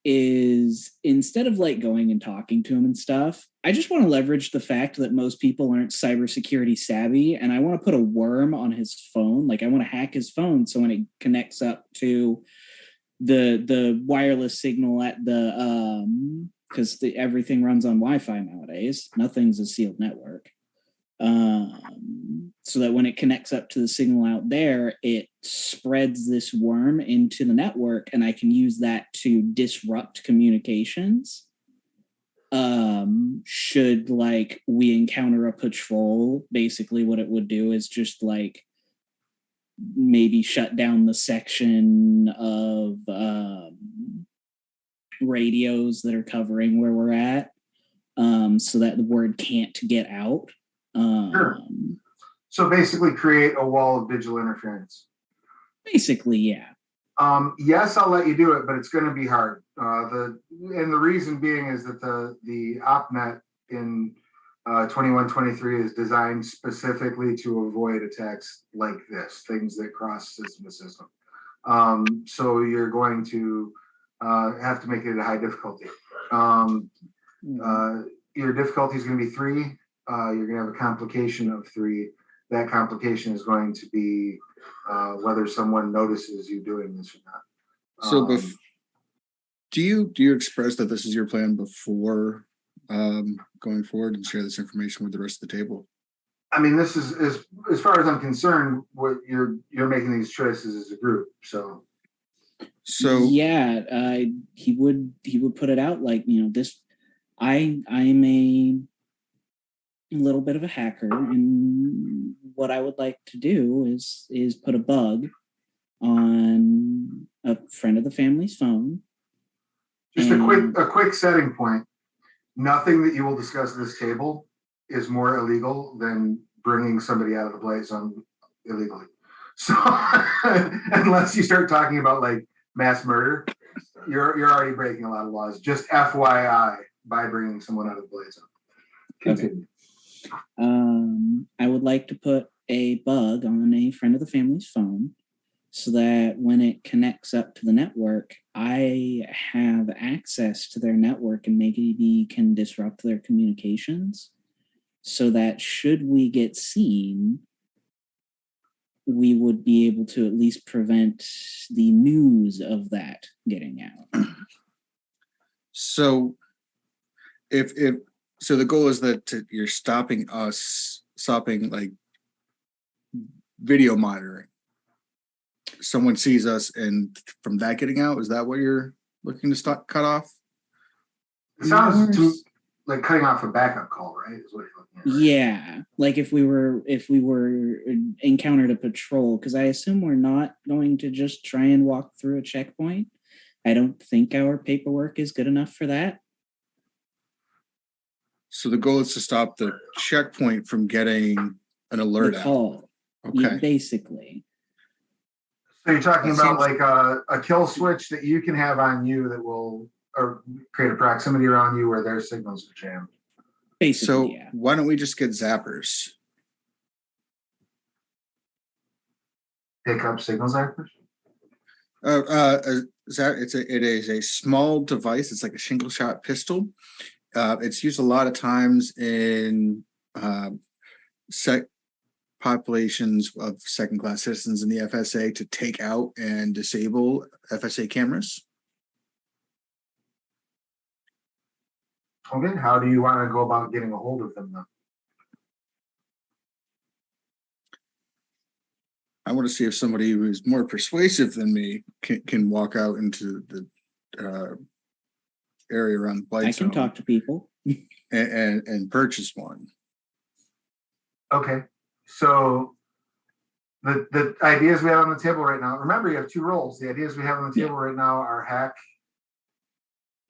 is, instead of like going and talking to him and stuff, I just want to leverage the fact that most people aren't cybersecurity savvy, and I want to put a worm on his phone. Like, I want to hack his phone so when it connects up to the wireless signal at the because everything runs on Wi-Fi nowadays. Nothing's a sealed network. So that when it connects up to the signal out there, it spreads this worm into the network, and I can use that to disrupt communications. Should like we encounter a patrol, basically what it would do is just like maybe shut down the section of radios that are covering where we're at, so that the word can't get out.
Sure. So basically create a wall of digital interference.
Basically, yeah.
Yes, I'll let you do it, but it's going to be hard. The reason being is that the OpNet in 2123 is designed specifically to avoid attacks like this, things that cross system to system. So you're going to have to make it a high difficulty. Your difficulty is going to be 3. You're going to have a complication of 3. That complication is going to be whether someone notices you doing this or not.
So, do you express that this is your plan before going forward and share this information with the rest of the table?
I mean, this is as far as I'm concerned, what you're making these choices as a group. So
yeah, he would put it out like, this. I'm a little bit of a hacker, and what I would like to do is put a bug on a friend of the family's phone.
just a quick setting point. Nothing that you will discuss at this table is more illegal than bringing somebody out of the play zone illegally. So unless you start talking about like mass murder, you're already breaking a lot of laws. Just FYI, by bringing someone out of the play zone. Continue.
I would like to put a bug on a friend of the family's phone so that when it connects up to the network, I have access to their network and maybe can disrupt their communications, so that should we get seen, we would be able to at least prevent the news of that getting out.
So so the goal is that you're stopping like video monitoring. Someone sees us, and from that getting out, is that what you're looking to cut off?
It sounds like cutting off a backup call, right? Is what you're looking at.
Yeah, like if we were encountered a patrol, because I assume we're not going to just try and walk through a checkpoint. I don't think our paperwork is good enough for that.
So the goal is to stop the checkpoint from getting an alert
The
out.
call.
Okay.
Yeah, basically.
So you're talking
That
about
seems-
like a kill switch that you can have on you that will or create a proximity around you where their signals are jammed.
Basically,
So
yeah.
why don't we just get zappers?
Pick up signal zappers?
It is a small device. It's like a shingle shot pistol. It's used a lot of times in populations of second-class citizens in the FSA to take out and disable FSA cameras.
Okay, how do you want to go about getting a hold of them though?
I want to see if somebody who is more persuasive than me can walk out into the area around the blight
I can
zone
talk to people.
and purchase one.
Okay, so the ideas we have on the table right now, remember you have 2 roles. The ideas we have on the table right now are hack.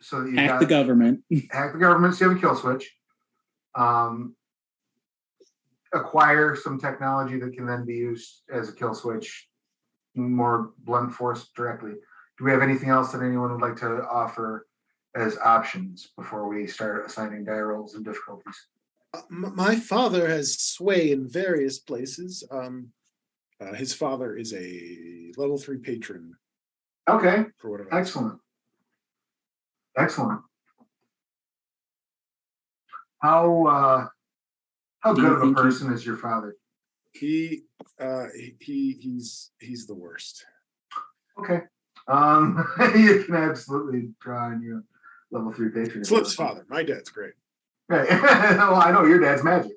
So that you
Hack the government.
Hack the government so you have a kill switch. Acquire some technology that can then be used as a kill switch, more blunt force directly. Do we have anything else that anyone would like to offer as options before we start assigning die rolls and difficulties?
My father has sway in various places. His father is a level 3 patron.
Okay,
For whatever.
excellent. How
Do you
good of a
think
person is your father?
He's the worst.
Okay. You can absolutely draw on your level 3 patron.
Slip's father. My dad's great.
Right. Well, I know your dad's magic.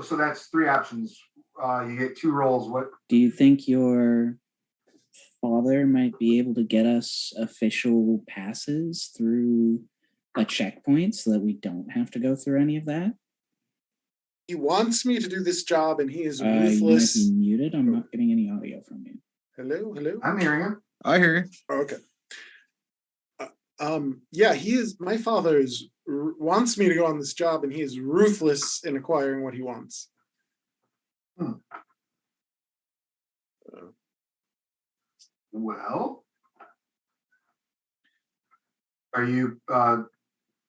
So that's 3 options. You get 2 rolls. What
Do you think your father might be able to get us official passes through a checkpoint so that we don't have to go through any of that?
He wants me to do this job, and he is
You might
ruthless.
be muted. I'm not getting any audio from you.
Hello.
I'm hearing him.
I hear you.
Okay. Yeah, my father wants me to go on this job, and he is ruthless in acquiring what he wants.
Well, are you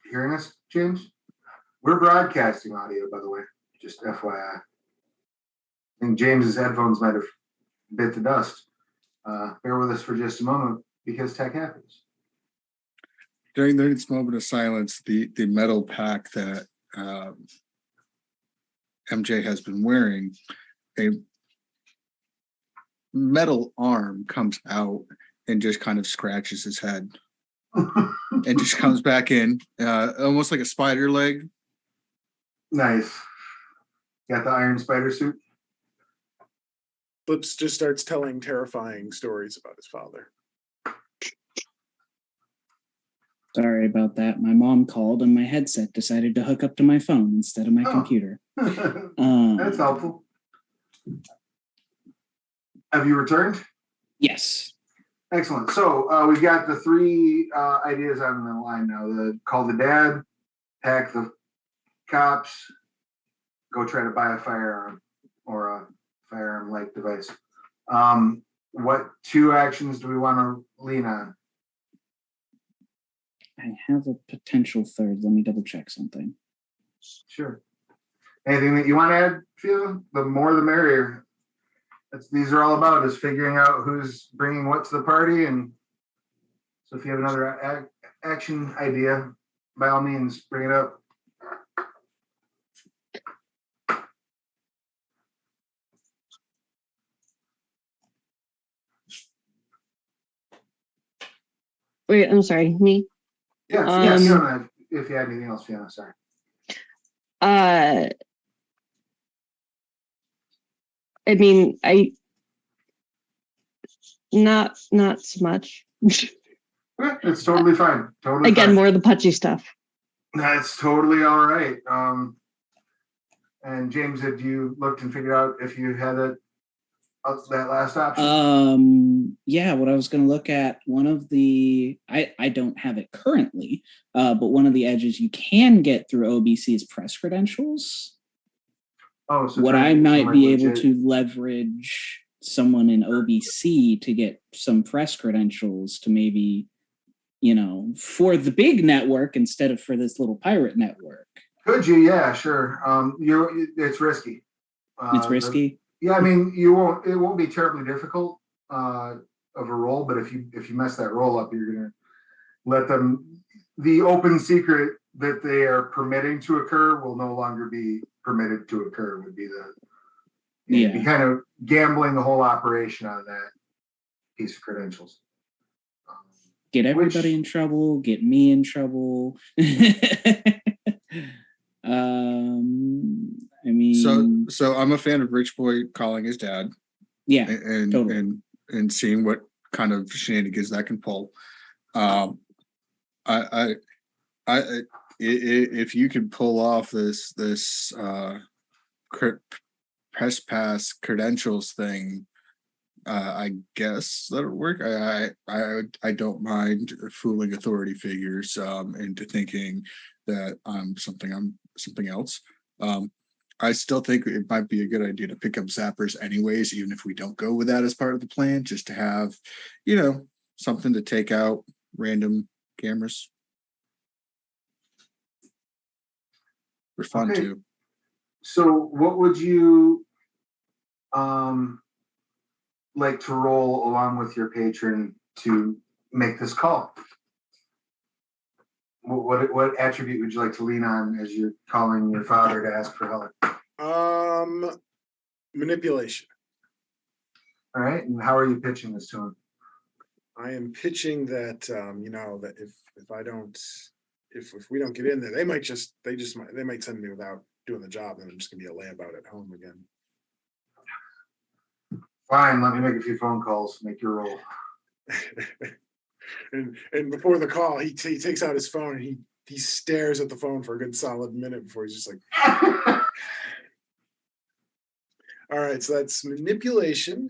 hearing us, James? We're broadcasting audio, by the way, just FYI. I think James's headphones might have bit the dust. Bear with us for just a moment because tech happens.
During this moment of silence, the metal pack that MJ has been wearing, a metal arm comes out and just kind of scratches his head and just comes back in, almost like a spider leg.
Nice. Got the iron spider suit?
Flips just starts telling terrifying stories about his father.
Sorry about that. My mom called and my headset decided to hook up to my phone instead of my computer.
That's helpful. Have you returned?
Yes.
Excellent. So we've got the three ideas on the line now. Call the dad, hack the cops, go try to buy a firearm or a firearm-like device. What two actions do we want to lean on?
I have a potential third. Let me double check something.
Sure. Anything that you want to add, Fiona? The more the merrier. These are all about is figuring out who's bringing what to the party. And so if you have another action idea, by all means, bring it up.
Wait, I'm sorry, me?
Yeah, Fiona, if you had anything else, Fiona, sorry.
I mean, not so much.
It's totally fine. Totally
Again,
fine.
more of the pudgy stuff.
That's totally all right. And James, had you looked and figured out if you had that last option?
Yeah, what I was going to look at, one of the, I don't have it currently, but one of the edges you can get through OBC is press credentials.
Oh, so
what I might be able to leverage someone in OBC to get some press credentials to maybe, for the big network instead of for this little pirate network.
Could you? Yeah, sure. It's risky.
It's risky.
Yeah, I mean, it won't be terribly difficult of a roll, but if you mess that roll up, you're gonna let them. The open secret that they are permitting to occur will no longer be permitted to occur. Would be be kind of gambling the whole operation on that piece of credentials.
Get everybody in trouble. Get me in trouble. I mean,
so I'm a fan of Rich Boy calling his dad.
Yeah,
and
totally.
and seeing what kind of shenanigans that can pull. If you could pull off this press pass credentials thing, I guess that'll work. I don't mind fooling authority figures into thinking that I'm something else. I still think it might be a good idea to pick up zappers anyways, even if we don't go with that as part of the plan, just to have, something to take out random cameras. They're fun too.
So what would you like to roll along with your patron to make this call? What attribute would you like to lean on as you're calling your father to ask for help?
Manipulation.
All right. And how are you pitching this to him?
I am pitching that that if we don't get in there, they might send me without doing the job, and I'm just gonna be a layabout at home again.
Fine, let me make a few phone calls, make your roll.
and before the call, he takes out his phone and he stares at the phone for a good solid minute before he's just like, all right, so that's manipulation.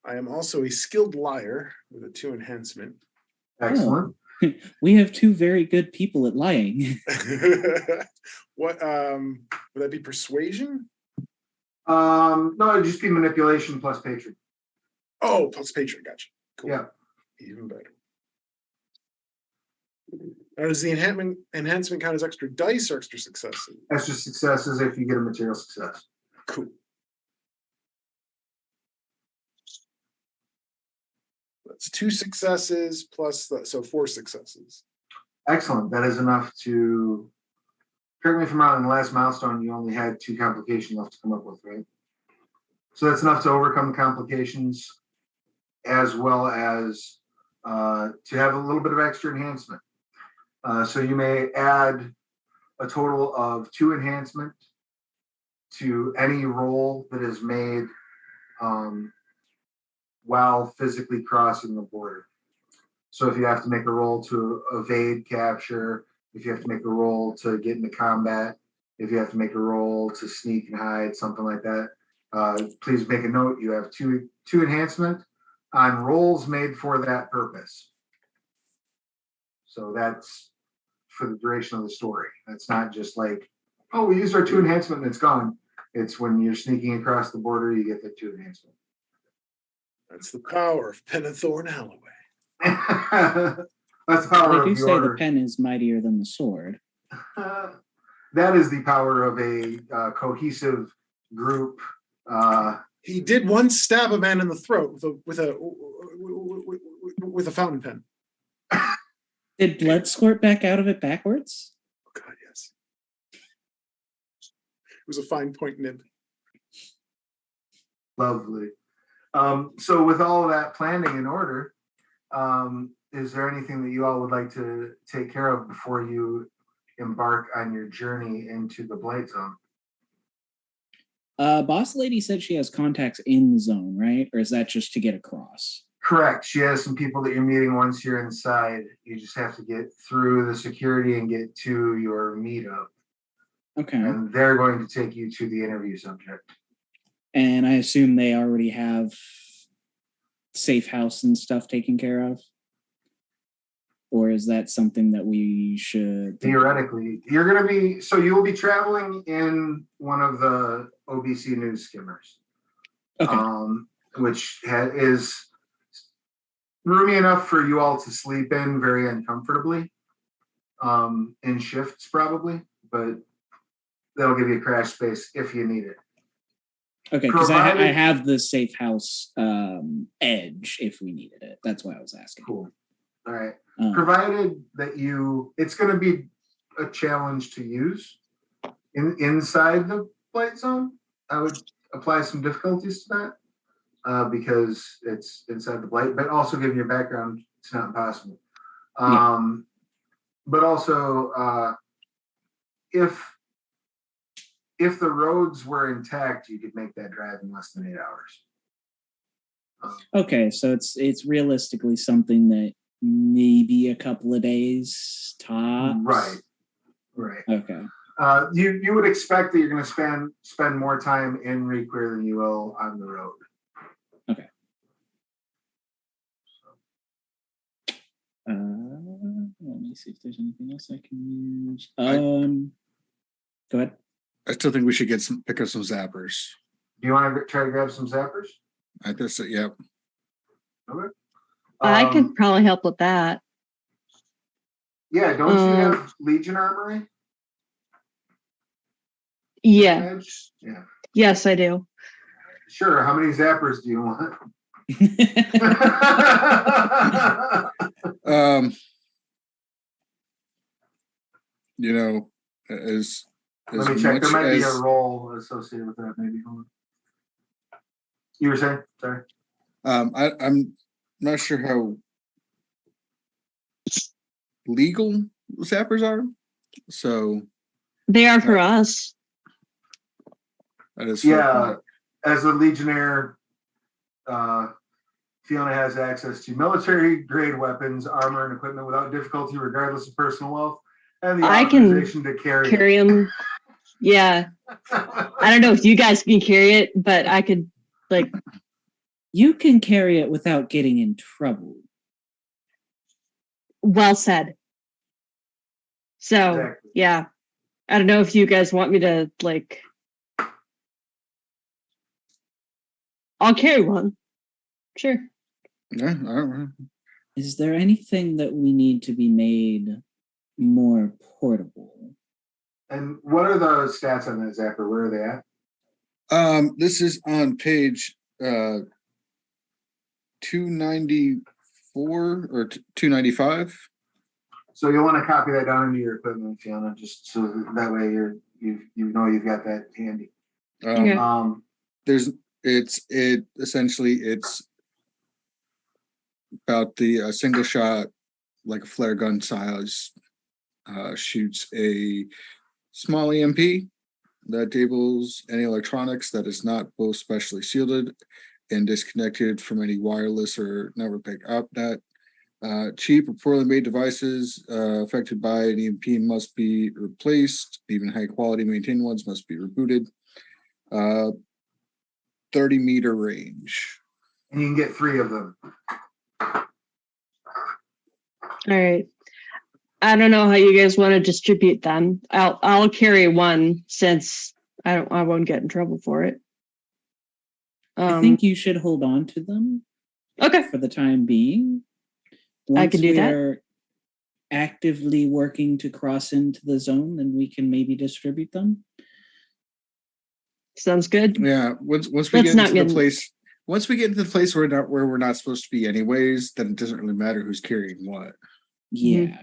I am also a skilled liar with a 2 enhancement.
Excellent.
We have two very good people at lying.
What would that be? Persuasion?
No, it'd just be manipulation plus patron.
Oh, plus patron. Gotcha. Cool.
Yeah.
Even better. Now, does the enhancement count as extra dice or extra successes?
Extra successes if you get a material success.
Cool. That's 2 successes plus so 4 successes.
Excellent. That is enough to, correct me if I'm wrong, in the last milestone, you only had 2 complications left to come up with, right? So that's enough to overcome the complications as well as to have a little bit of extra enhancement. So you may add a total of 2 enhancement to any roll that is made while physically crossing the border. So if you have to make a roll to evade capture, if you have to make a roll to get into combat, if you have to make a roll to sneak and hide, something like that, please make a note. You have two enhancement on rolls made for that purpose. So that's for the duration of the story. That's not just like, oh, we used our 2 enhancement and it's gone. It's when you're sneaking across the border, you get the 2 enhancement.
That's the power of Pen and Thorn Holloway.
That's the power
They
of
do
the
say
order.
the pen is mightier than the sword.
That is the power of a cohesive group.
He did once stab a man in the throat with a fountain pen.
Did blood squirt back out of it backwards?
Oh God, yes. It was a fine point nib.
Lovely. So with all of that planning in order, is there anything that you all would like to take care of before you embark on your journey into the Blight Zone?
Boss lady said she has contacts in the zone, right? Or is that just to get across?
Correct. She has some people that you're meeting once you're inside. You just have to get through the security and get to your meetup.
Okay.
And they're going to take you to the interview subject.
And I assume they already have safe house and stuff taken care of? Or is that something that we should
Theoretically, you're going to be, so you will be traveling in one of the OBC news skimmers, which is roomy enough for you all to sleep in very uncomfortably, in shifts probably, but that'll give you a crash space if you need it.
Okay, because I have the safe house edge if we needed it. That's why I was asking.
Cool. All right. Provided that it's going to be a challenge to use inside the Blight Zone, I would apply some difficulties to that because it's inside the Blight, but also given your background, it's not impossible. But also, if the roads were intact, you could make that drive in less than 8 hours.
Okay, so it's realistically something that maybe a couple of days tops.
Right.
Okay.
You would expect that you're going to spend more time in Requeer than you will on the road.
Okay. Let me see if there's anything else I can use. Go ahead.
I still think we should pick up some zappers.
Do you want to try to grab some zappers?
I guess, yep.
Okay.
I could probably help with that.
Yeah, don't you have Legion Armory?
Yeah.
Yeah.
Yes, I do.
Sure. How many zappers do you want?
As
let me check. There
much
might be a
as
role associated with that. Maybe. Hold on. You were saying? Sorry.
I'm not sure how legal zappers are, so
they are for us.
That is
as a Legionnaire, Fiona has access to military grade weapons, armor, and equipment without difficulty, regardless of personal wealth, and the authorization to carry
them. Yeah. I don't know if you guys can carry it, but I could
You can carry it without getting in trouble.
Well said. So,
Exactly.
yeah. I don't know if you guys want me to, like... I'll carry one. Sure.
Yeah, I don't know.
Is there anything that we need to be made more portable?
And what are the stats on that Zapper? Where are they at?
This is on page 294 or 295.
So you'll want to copy that down into your equipment, Fiona, just so that way you know you've got that handy.
Okay.
It's about the single shot, like a flare gun size, shoots a small EMP that disables any electronics that is not both specially shielded and disconnected from any wireless or network backup net. Cheap or poorly made devices affected by an EMP must be replaced. Even high quality maintained ones must be rebooted. 30-meter range.
And you can get 3 of them.
All right. I don't know how you guys want to distribute them. I'll carry one since I won't get in trouble for it.
I think you should hold on to them.
Okay.
For the time being.
I can do that.
Once we're actively working to cross into the zone, then we can maybe distribute them.
Sounds good.
Yeah. Once we
Let's
get
not
into the
get-
place, once we get into the place where we're not supposed to be anyways, then it doesn't really matter who's carrying what.
Yeah.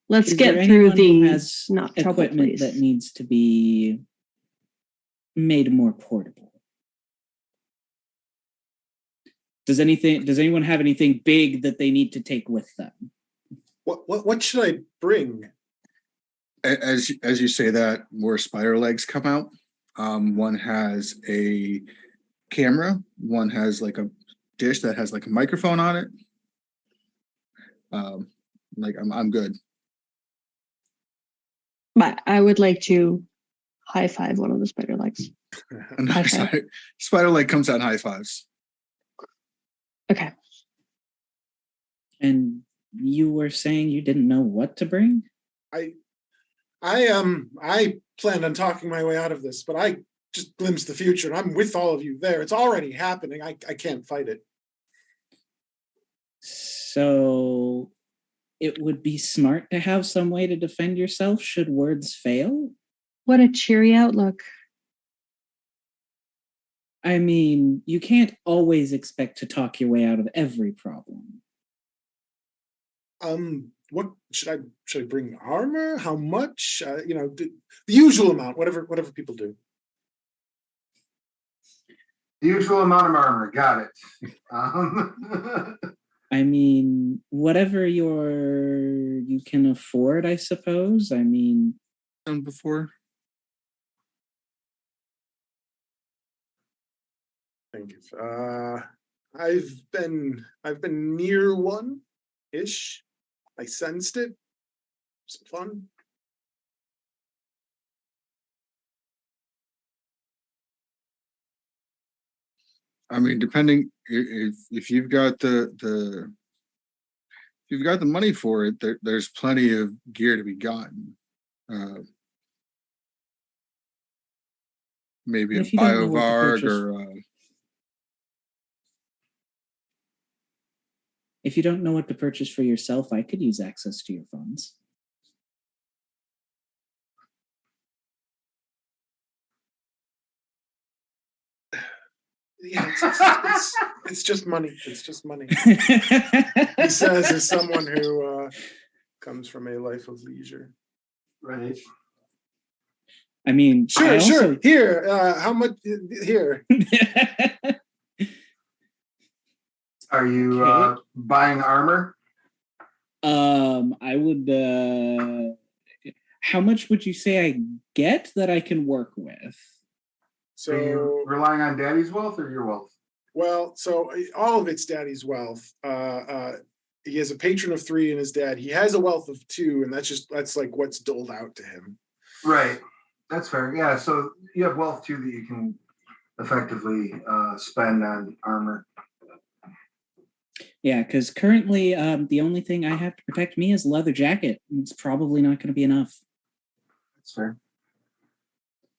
Let's
Is there
get through
anyone who
the
has
not trouble,
equipment
please.
that needs to be made more portable? Does anyone have anything big that they need to take with them?
What should I bring?
As you say that, more spider legs come out. One has a camera. One has like a dish that has like a microphone on it. Like I'm good.
But I would like to high five one of the spider legs.
Another
Okay.
spider leg comes out high fives.
Okay.
And you were saying you didn't know what to bring?
I planned on talking my way out of this, but I just glimpsed the future and I'm with all of you there. It's already happening. I can't fight it.
So it would be smart to have some way to defend yourself should words fail?
What a cheery outlook.
I mean, you can't always expect to talk your way out of every problem.
What should I bring? Armor? How much? The usual amount, whatever people do.
The usual amount of armor. Got it.
I mean, whatever you can afford, I suppose. I mean,
Done before.
Thank you. I've been near one-ish. I sensed it. Some fun.
I mean, depending if you've got the money for it, there's plenty of gear to be gotten. Maybe a
if you don't know what to
biovarg
purchase-
or
if you don't know what to purchase for yourself, I could use access to your funds.
Yeah, it's just money. It's just money. He says as someone who comes from a life of leisure.
Right.
I mean,
Sure. Here, how much? Here.
Are you
Okay.
buying armor?
I would. How much would you say I get that I can work with?
Are you
So,
relying on daddy's wealth or your wealth?
well, so all of it's daddy's wealth. He has a patron of 3 in his dad. He has a wealth of 2, and that's like what's doled out to him.
Right. That's fair. Yeah. So you have wealth too that effectively spend on armor.
Yeah, because currently the only thing I have to protect me is a leather jacket. It's probably not going to be enough.
That's fair.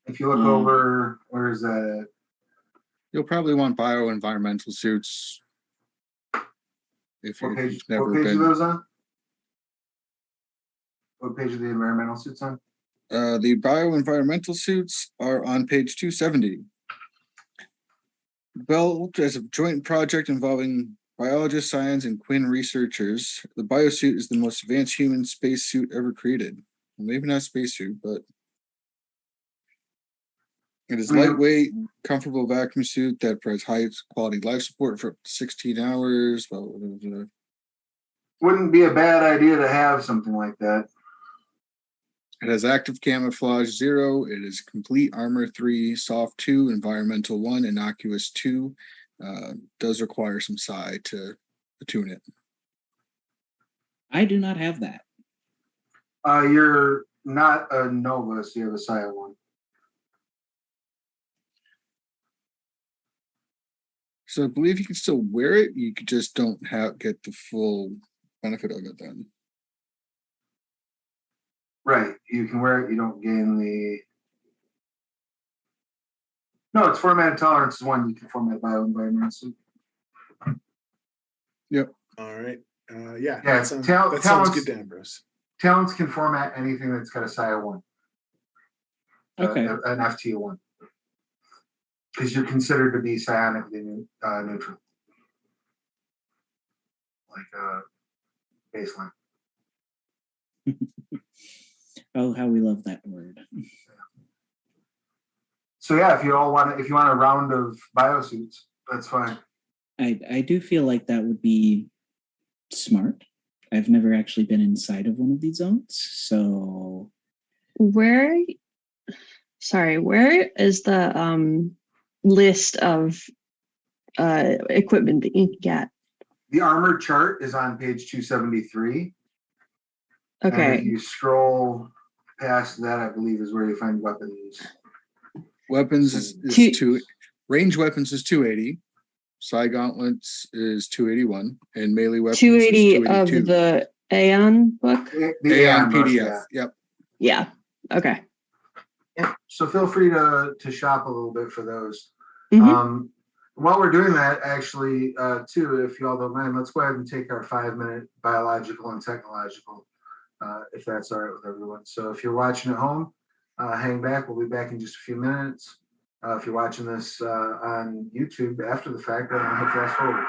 If you look
Um,
over, where is that at?
You'll probably want bioenvironmental suits. If
What
you've
page,
never
what page are
been.
those on? What page are the environmental suits on?
The bioenvironmental suits are on page 270. Built as a joint project involving biologists, science, and Quinn researchers, the biosuit is the most advanced human spacesuit ever created. Well, maybe not spacesuit, but it is lightweight, comfortable vacuum suit that provides high quality life support for up to 16 hours.
Wouldn't be a bad idea to have something like that.
It has active camouflage 0. It is complete armor 3, soft 2, environmental 1, innocuous 2. Does require some psi to attune it.
I do not have that.
You're not a Nova, so you have a Psi 1.
So I believe you can still wear it. You just don't get the full benefit of it then.
Right. You can wear it, you don't gain the. No, it's formatted tolerance is 1. You can format bioenvironmental suit.
All right. Yeah,
Yeah,
that sounds
talents-
good to Ambrose.
Talents can format anything that's got a Psi 1.
Okay.
An FT 1. Because you're considered to be psionically neutral. Like baseline.
Oh, how we love that word.
So yeah, if you want a round of biosuits, that's fine.
I do feel like that would be smart. I've never actually been inside of one of these zones, so
Where is the list of equipment that you can get?
The armor chart is on page 273. And if
Okay.
you scroll past that, I believe is where you find weapons.
Weapons is
Two-
2. Range weapons is 280. Psi gauntlets is 281, and melee weapons
280
is
of
282.
the Aeon book?
The
Aeon
book,
PDF. Yep.
Yeah. Okay.
yeah. So feel free to shop a little bit for those.
Mhm.
While we're doing that, actually, too, if you all don't mind, let's go ahead and take our 5-minute biological and technological, if that's all right with everyone. So if you're watching at home, hang back. We'll be back in just a few minutes. If you're watching this on YouTube after the fact, then hit fast forward.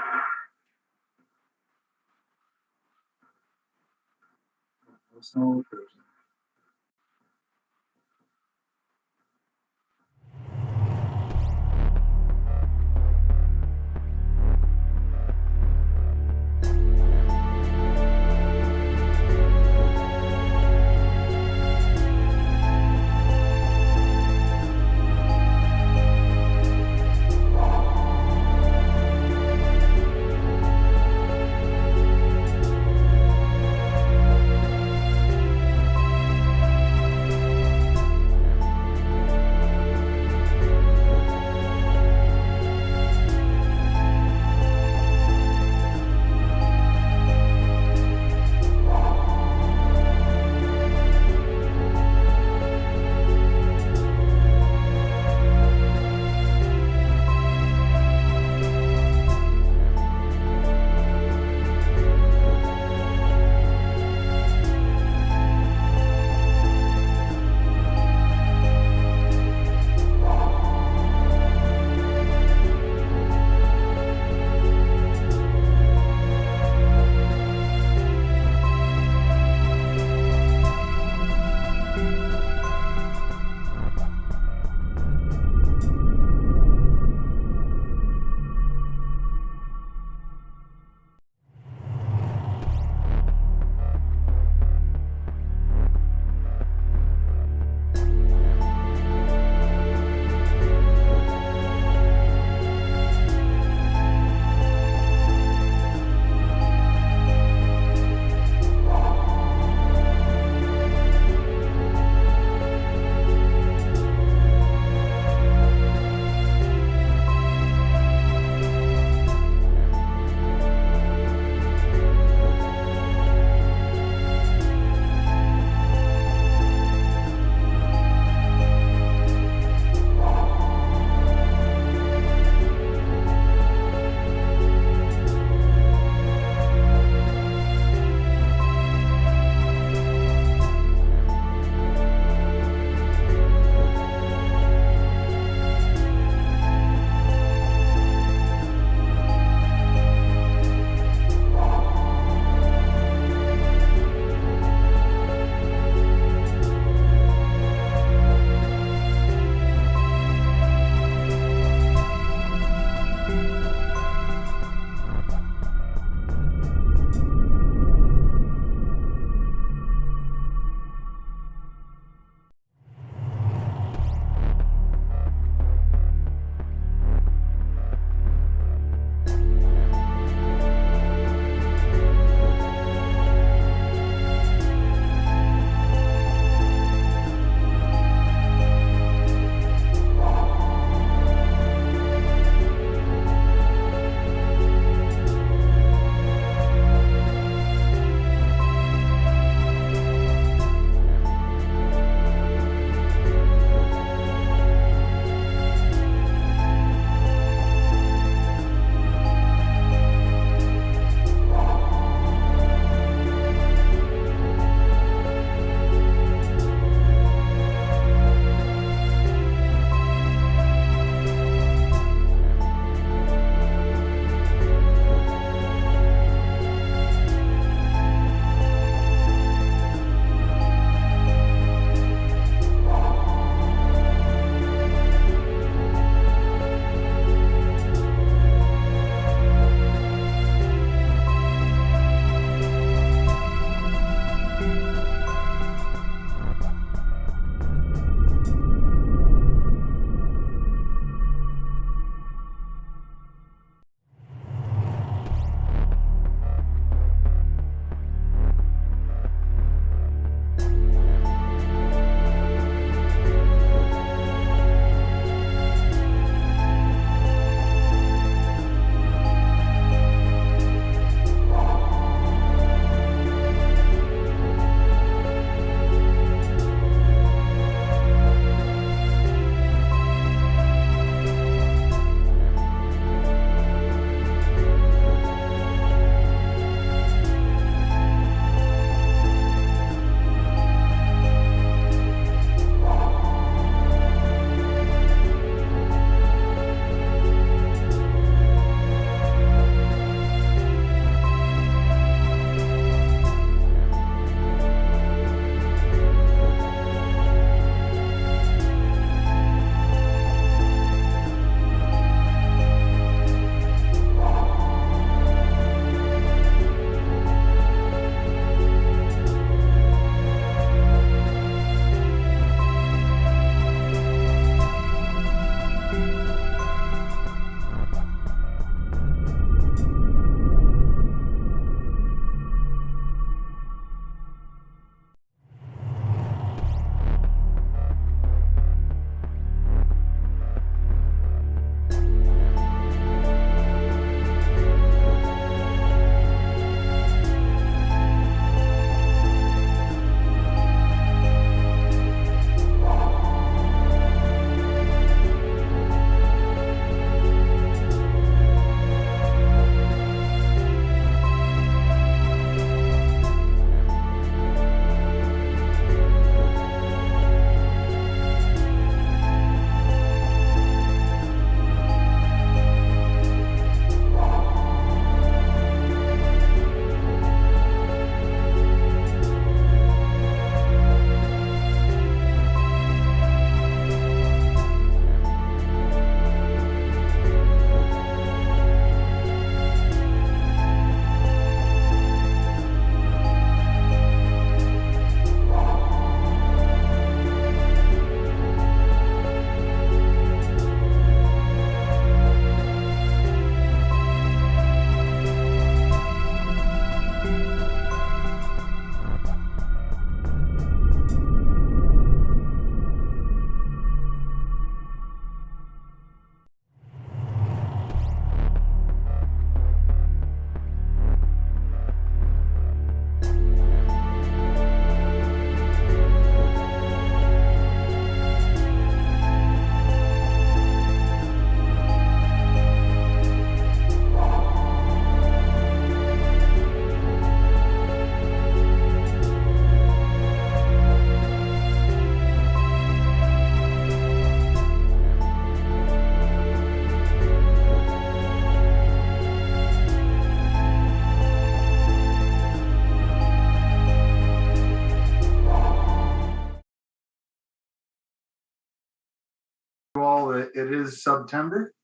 it is September.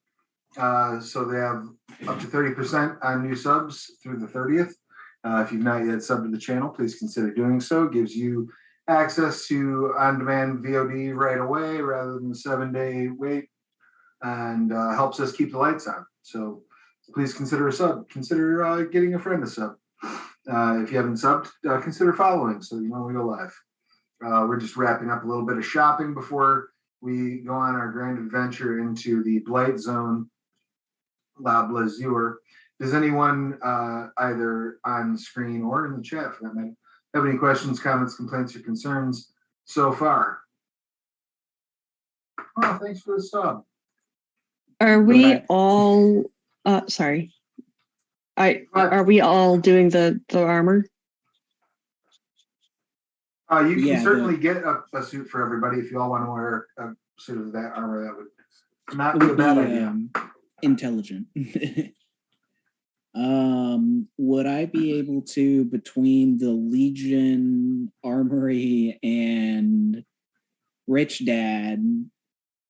So they have up to 30% on new subs through the 30th. If you've not yet subbed to the channel, please consider doing so. It gives you access to on-demand VOD right away rather than the 7-day wait, and helps us keep the lights on. So please consider a sub. Consider getting a friend to sub. If you haven't subbed, consider following so you know we go live. We're just wrapping up a little bit of shopping before we go on our grand adventure into the Blight Zone, La Blessure. Does anyone either on screen or in the chat for that matter have any questions, comments, complaints, or concerns so far? Oh, thanks for the sub.
Are we
Right.
all sorry. Are we all doing the armor?
You can
Yeah,
certainly get a suit for everybody if you all want to wear a suit of that armor. That would not
It
be a
would
bad
be
idea.
intelligent. Would I be able to, between the Legion Armory and Rich Dad,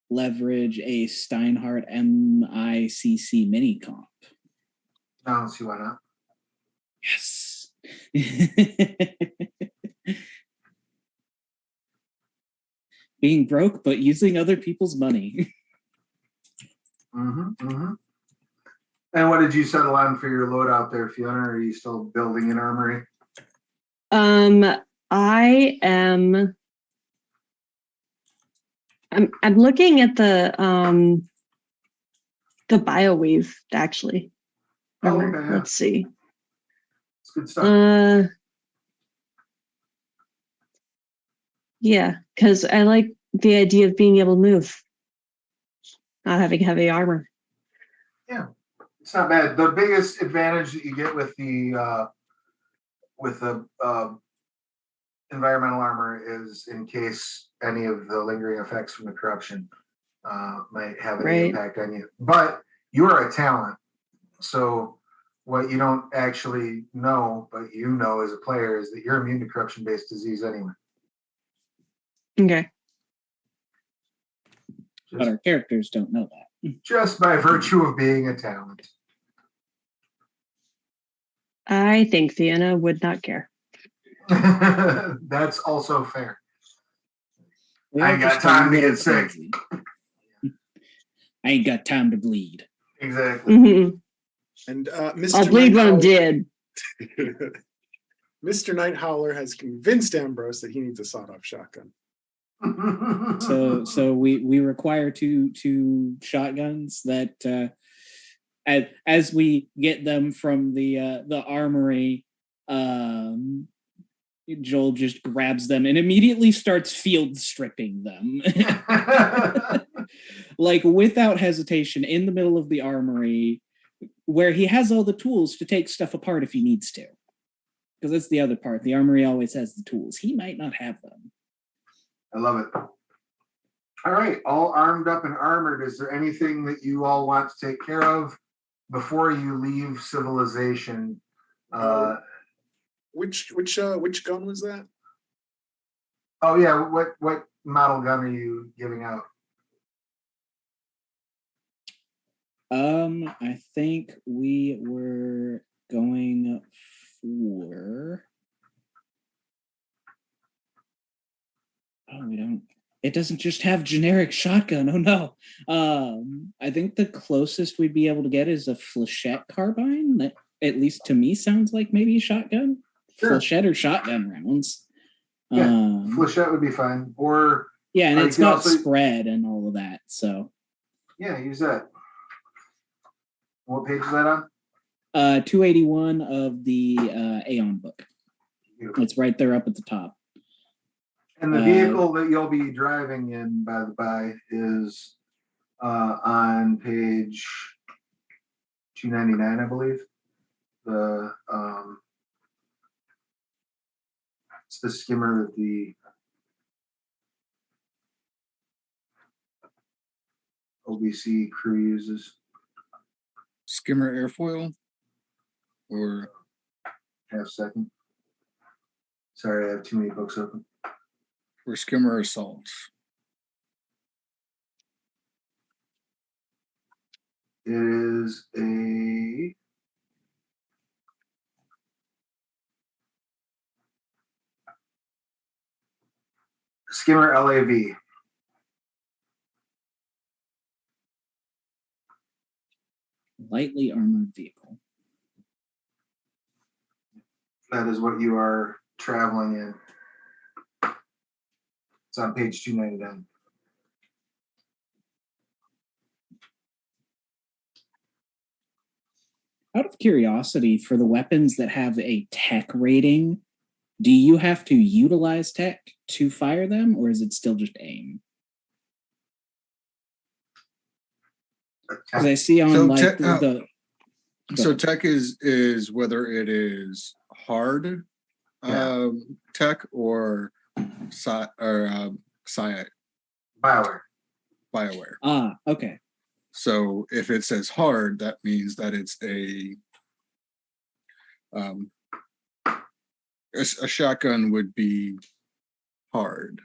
leverage a Steinhardt MICC mini comp?
I don't see why not.
Yes. Being broke, but using other people's money.
And what did you settle on for your loadout there, Fiona? Are you still building an armory?
I am. I'm looking at the BioWeave actually.
Oh,
Armor.
okay, yeah.
Let's see.
It's good stuff.
Yeah, because I like the idea of being able to move, not having heavy armor.
Yeah, it's not bad. The biggest advantage that you get with the environmental armor is in case any of the lingering effects from the corruption might have any impact on you. But you are a talent, so what you don't actually know, but you know as a player, is that you're immune to corruption-based disease anyway.
Okay.
But our characters don't know that.
Just by virtue of being a talent.
I think Fiona would not care.
That's also fair.
We
I
are
ain't got
just a
time to
little
get sick.
crazy. I ain't got time to bleed.
Exactly.
Mhm.
And Mr.
I'll bleed when I'm
Nighthowler-
dead.
Mr. Nighthowler has convinced Ambrose that he needs a sawed-off shotgun.
So we require two shotguns that as we get them from the armory, Joel just grabs them and immediately starts field stripping them. Like without hesitation in the middle of the armory where he has all the tools to take stuff apart if he needs to. Because that's the other part. The armory always has the tools. He might not have them.
I love it. All right, all armed up and armored. Is there anything that you all want to take care of before you leave civilization?
Which gun was that?
Oh yeah, what model gun are you giving out?
I think we were going for. Oh, we don't. It doesn't just have generic shotgun. Oh no. I think the closest we'd be able to get is a flechette carbine. That, at least to me, sounds like maybe a shotgun.
Sure.
Flechette or shotgun rounds.
Yeah, flechette would be fine. Or
yeah, and
you
it's
can
got
also-
spread and all of that. So
yeah, use that. What page is that on?
281 of the Aeon book.
Beautiful.
It's right there up at the top.
And the vehicle that you'll be driving in, by the by, is on page 299, I believe. It's the skimmer that the OBC crew uses.
Skimmer airfoil or
Half second. Sorry, I have too many books open.
skimmer assaults.
It is a skimmer LAV.
Lightly armored vehicle.
That is what you are traveling in. It's on page 299.
Out of curiosity, for the weapons that have a tech rating, do you have to utilize tech to fire them, or is it still just aim? Because I see on
So
like
tech- So tech is whether it is hard
Yeah.
tech or sci
BioWare.
Okay.
So if it says hard, that means that it's a shotgun would be hard.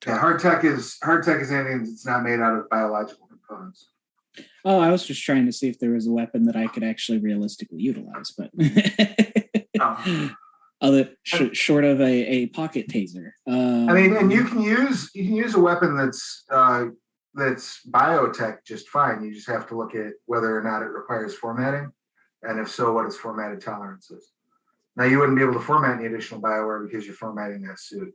Yeah, hard tech is anything that's not made out of biological components.
Oh, I was just trying to see if there was a weapon that I could actually realistically utilize, but short of a pocket taser.
I mean, and you can use a weapon that's biotech just fine. You just have to look at whether or not it requires formatting, and if so, what its formatted tolerance is. Now, you wouldn't be able to format any additional BioWare because you're formatting that suit.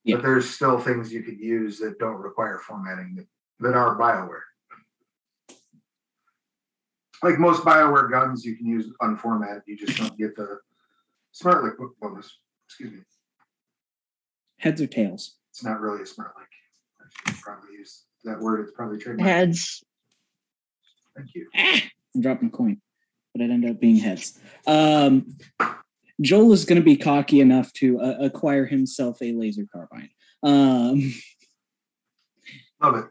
Yeah.
But there's still things you could use that don't require formatting that are BioWare. Like most BioWare guns, you can use unformatted. You just don't get the smart lick bonus. Excuse me.
Heads or tails?
It's not really a smart lick. I should probably use that word. It's probably trademarked.
Heads.
Thank you.
I'm dropping a coin, but it ended up being heads. Joel is going to be cocky enough to acquire himself a laser carbine.
Love it.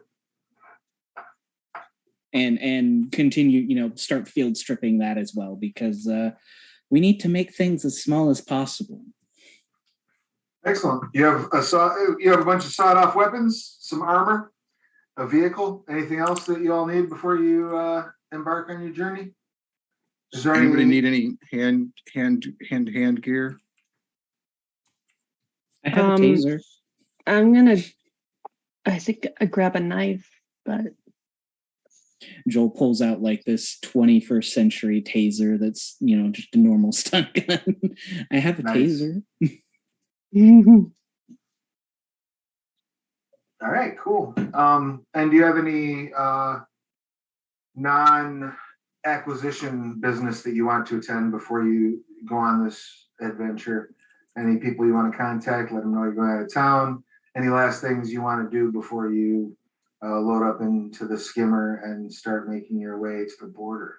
And continue, start field stripping that as well, because we need to make things as small as possible.
Excellent. You have a bunch of sawed off weapons, some armor, a vehicle. Anything else that you all need before you embark on your journey? Is there
anybody need any hand gear?
I have a taser.
I think I grab a knife, but
Joel pulls out like this 21st century taser that's, just a normal stun gun. I have a taser.
All right, cool. And do you have any non-acquisition business that you want to attend before you go on this adventure? Any people you want to contact? Let them know you're going out of town. Any last things you want to do before you load up into the skimmer and start making your way to the border?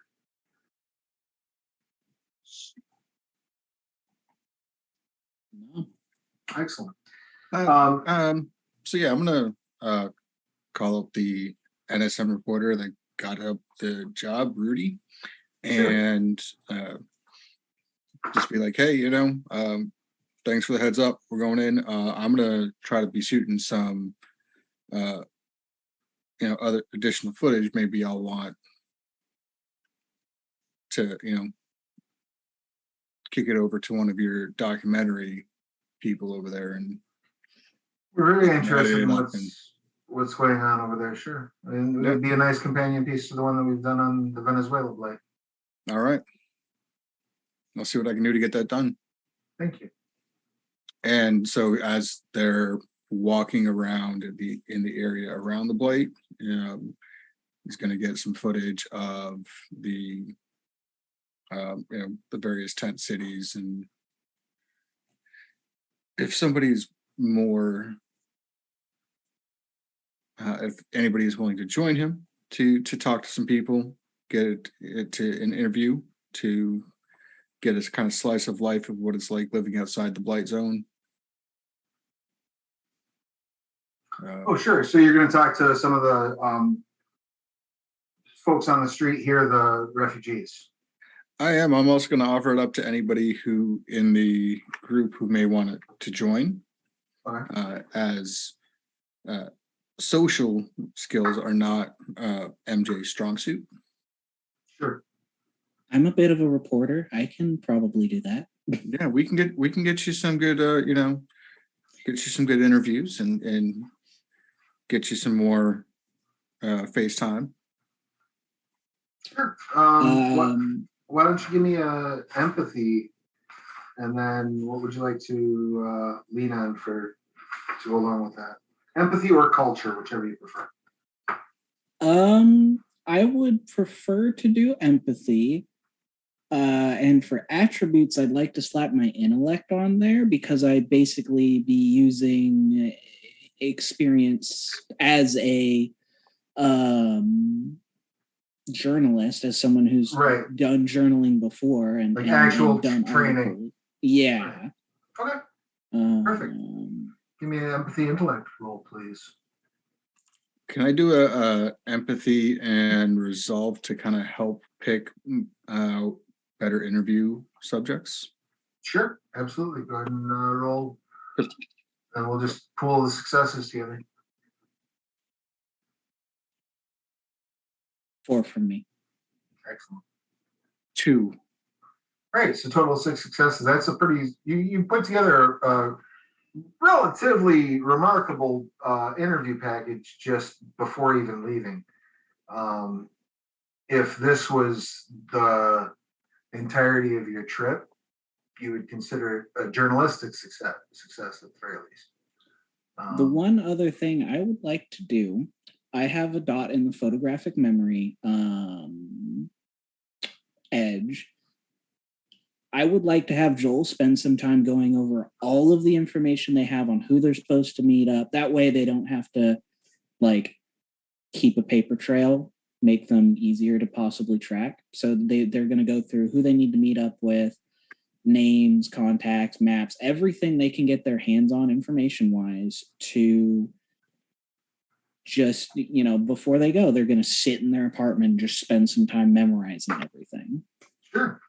No.
Excellent.
So yeah, I'm gonna call up the NSM reporter that got up the job, Rudy, and just be like, hey, thanks for the heads up. We're going in. I'm gonna try to be shooting some other additional footage. Maybe I'll want to, kick it over to one of your documentary people over there. And
we're really interested in what's going on over there. Sure. I mean, it would be a nice companion piece to the one that we've done on the Venezuela Blight.
All right. I'll see what I can do to get that done.
Thank you.
And so as they're walking around in the area around the Blight, he's going to get some footage of the various tent cities, and if somebody's more, if anybody is willing to join him to talk to some people, get it to an interview to get a kind of slice of life of what it's like living outside the Blight Zone.
Sure. So you're going to talk to some of the folks on the street here, the refugees.
I am. I'm also going to offer it up to anybody who in the group who may want to join.
Okay.
As social skills are not MJ's strong suit.
Sure.
I'm a bit of a reporter. I can probably do that.
Yeah, we can get you some good get you some good interviews and get you some more FaceTime.
Sure.
Um,
Why don't you give me a empathy, and then what would you like to lean on for to go along with that? Empathy or culture, whichever you prefer.
I would prefer to do empathy. And for attributes, I'd like to slap my intellect on there because I'd basically be using experience as a journalist, as someone who's
Right.
done journaling before and,
Like
and
actual
done
training.
articles. Yeah.
Okay. Perfect. Give me an empathy intellect roll, please.
Can I do a empathy and resolve to kind of help pick better interview subjects?
Sure, absolutely. Go ahead and roll, and we'll just pull the successes together.
4 from me.
Excellent.
2.
Great. So total of 6 successes. That's a pretty. You put together a relatively remarkable interview package just before even leaving. If this was the entirety of your trip, you would consider it a journalistic success at the very least.
The one other thing I would like to do, I have a dot in the photographic memory edge. I would like to have Joel spend some time going over all of the information they have on who they're supposed to meet up. That way they don't have to like keep a paper trail, make them easier to possibly track. So they're going to go through who they need to meet up with, names, contacts, maps, everything they can get their hands on information wise to just, before they go, they're going to sit in their apartment and just spend some time memorizing everything.
Sure.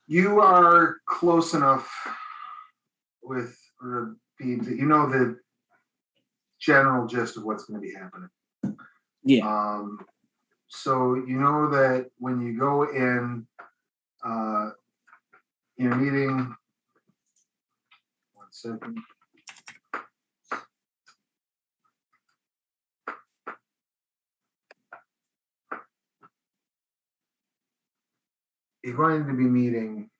You are close enough with Rabib that you know the general gist of what's going to be happening.
Yeah.
So you know that when you go in, you're meeting. 1 second. You're going to be meeting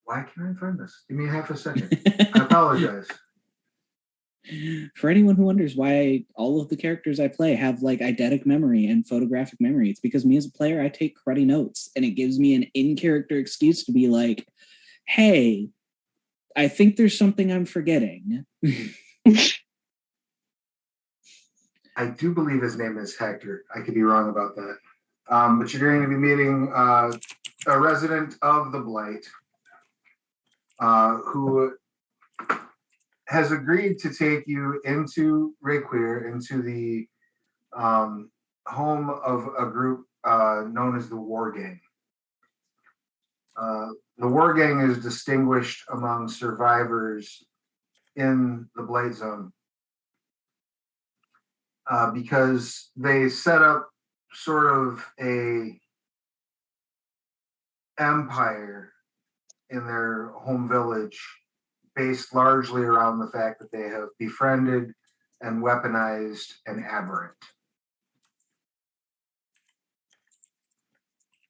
why can't I find this? Give me half a second. I apologize.
For anyone who wonders why all of the characters I play have like eidetic memory and photographic memory, it's because me as a player, I take cruddy notes and it gives me an in-character excuse to be like, hey, I think there's something I'm forgetting.
I do believe his name is Hector. I could be wrong about that. But you're going to be meeting a resident of the Blight who has agreed to take you into Requeer, into the home of a group known as the War Gang. The War Gang is distinguished among survivors in the Blight Zone because they set up sort of a empire in their home village based largely around the fact that they have befriended and weaponized an Aberrant.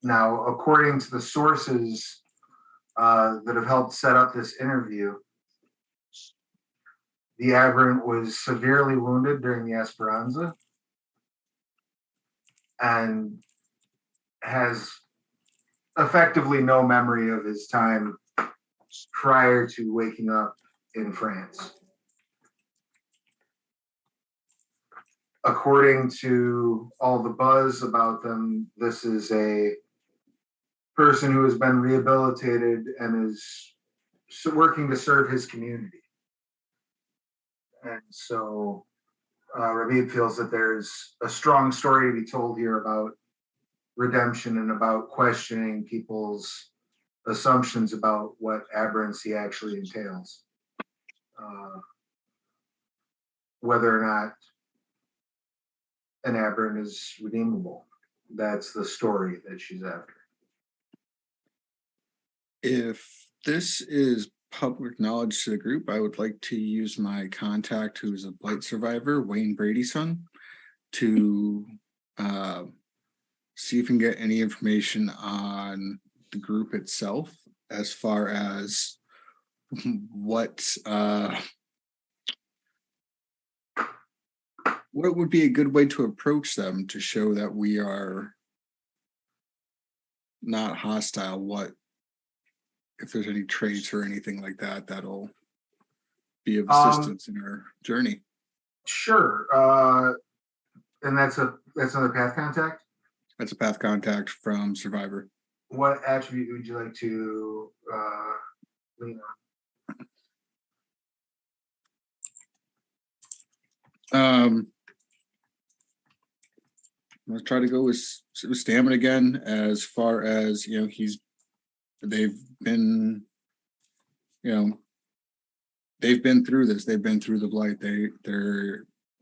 Now, according to the sources that have helped set up this interview, the Aberrant was severely wounded during the Esperanza and has effectively no memory of his time prior to waking up in France. According to all the buzz about them, this is a person who has been rehabilitated and is working to serve his community. And so Rabib feels that there's a strong story to be told here about redemption and about questioning people's assumptions about what aberrancy actually entails. Whether or not an aberrant is redeemable. That's the story that she's after.
If this is public knowledge to the group, I would like to use my contact, who is a blight survivor, Wayne Brady's son, to see if we can get any information on the group itself, as far as what would be a good way to approach them to show that we are not hostile. What if there's any traits or anything like that that'll be of assistance in our journey?
Sure. And that's another path contact.
That's a path contact from Survivor.
What attribute would you like to lean on?
Let's try to go with stamina again. As far as they've been through this. They've been through the blight.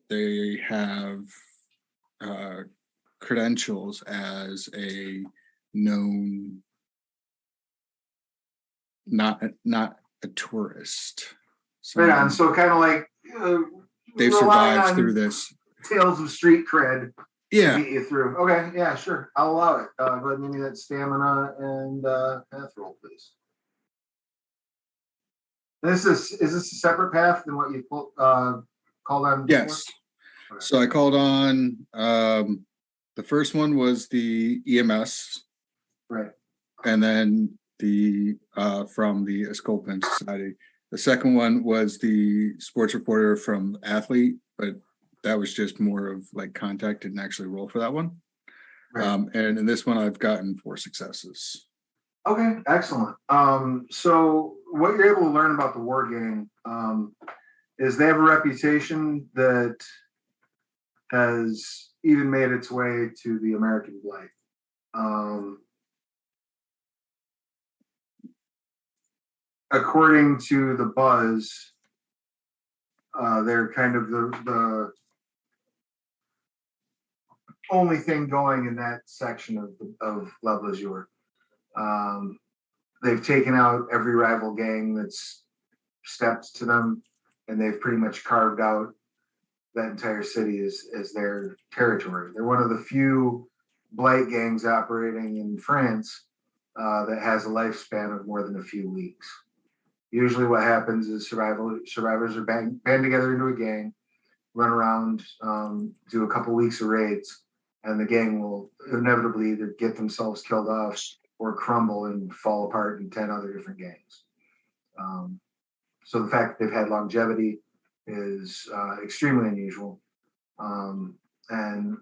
They have credentials as a known, not a tourist.
Right on. So kind of like
they've survived through this.
Tales of street cred.
Yeah.
Get you through. Okay. Yeah. Sure. I'll allow it. Go ahead and give me that stamina and path roll, please. Is this a separate path than what you called on?
Yes.
Okay.
So I called on the first one was the EMS,
right,
and then the from the Esculpin Society. The second one was the sports reporter from Athlete, but that was just more of like contact, didn't actually roll for that one.
Right.
And in this one, I've gotten 4 successes.
Okay, excellent. So what you're able to learn about the War Gang is they have a reputation that has even made its way to the American Blight. According to the buzz, they're kind of the only thing going in that section of La Blessure. They've taken out every rival gang that's stepped to them, and they've pretty much carved out that entire city as their territory. They're one of the few blight gangs operating in France that has a lifespan of more than a few weeks. Usually what happens is survivors are band together into a gang, run around, do a couple weeks of raids, and the gang will inevitably either get themselves killed off or crumble and fall apart in 10 other different gangs. So the fact that they've had longevity is extremely unusual. And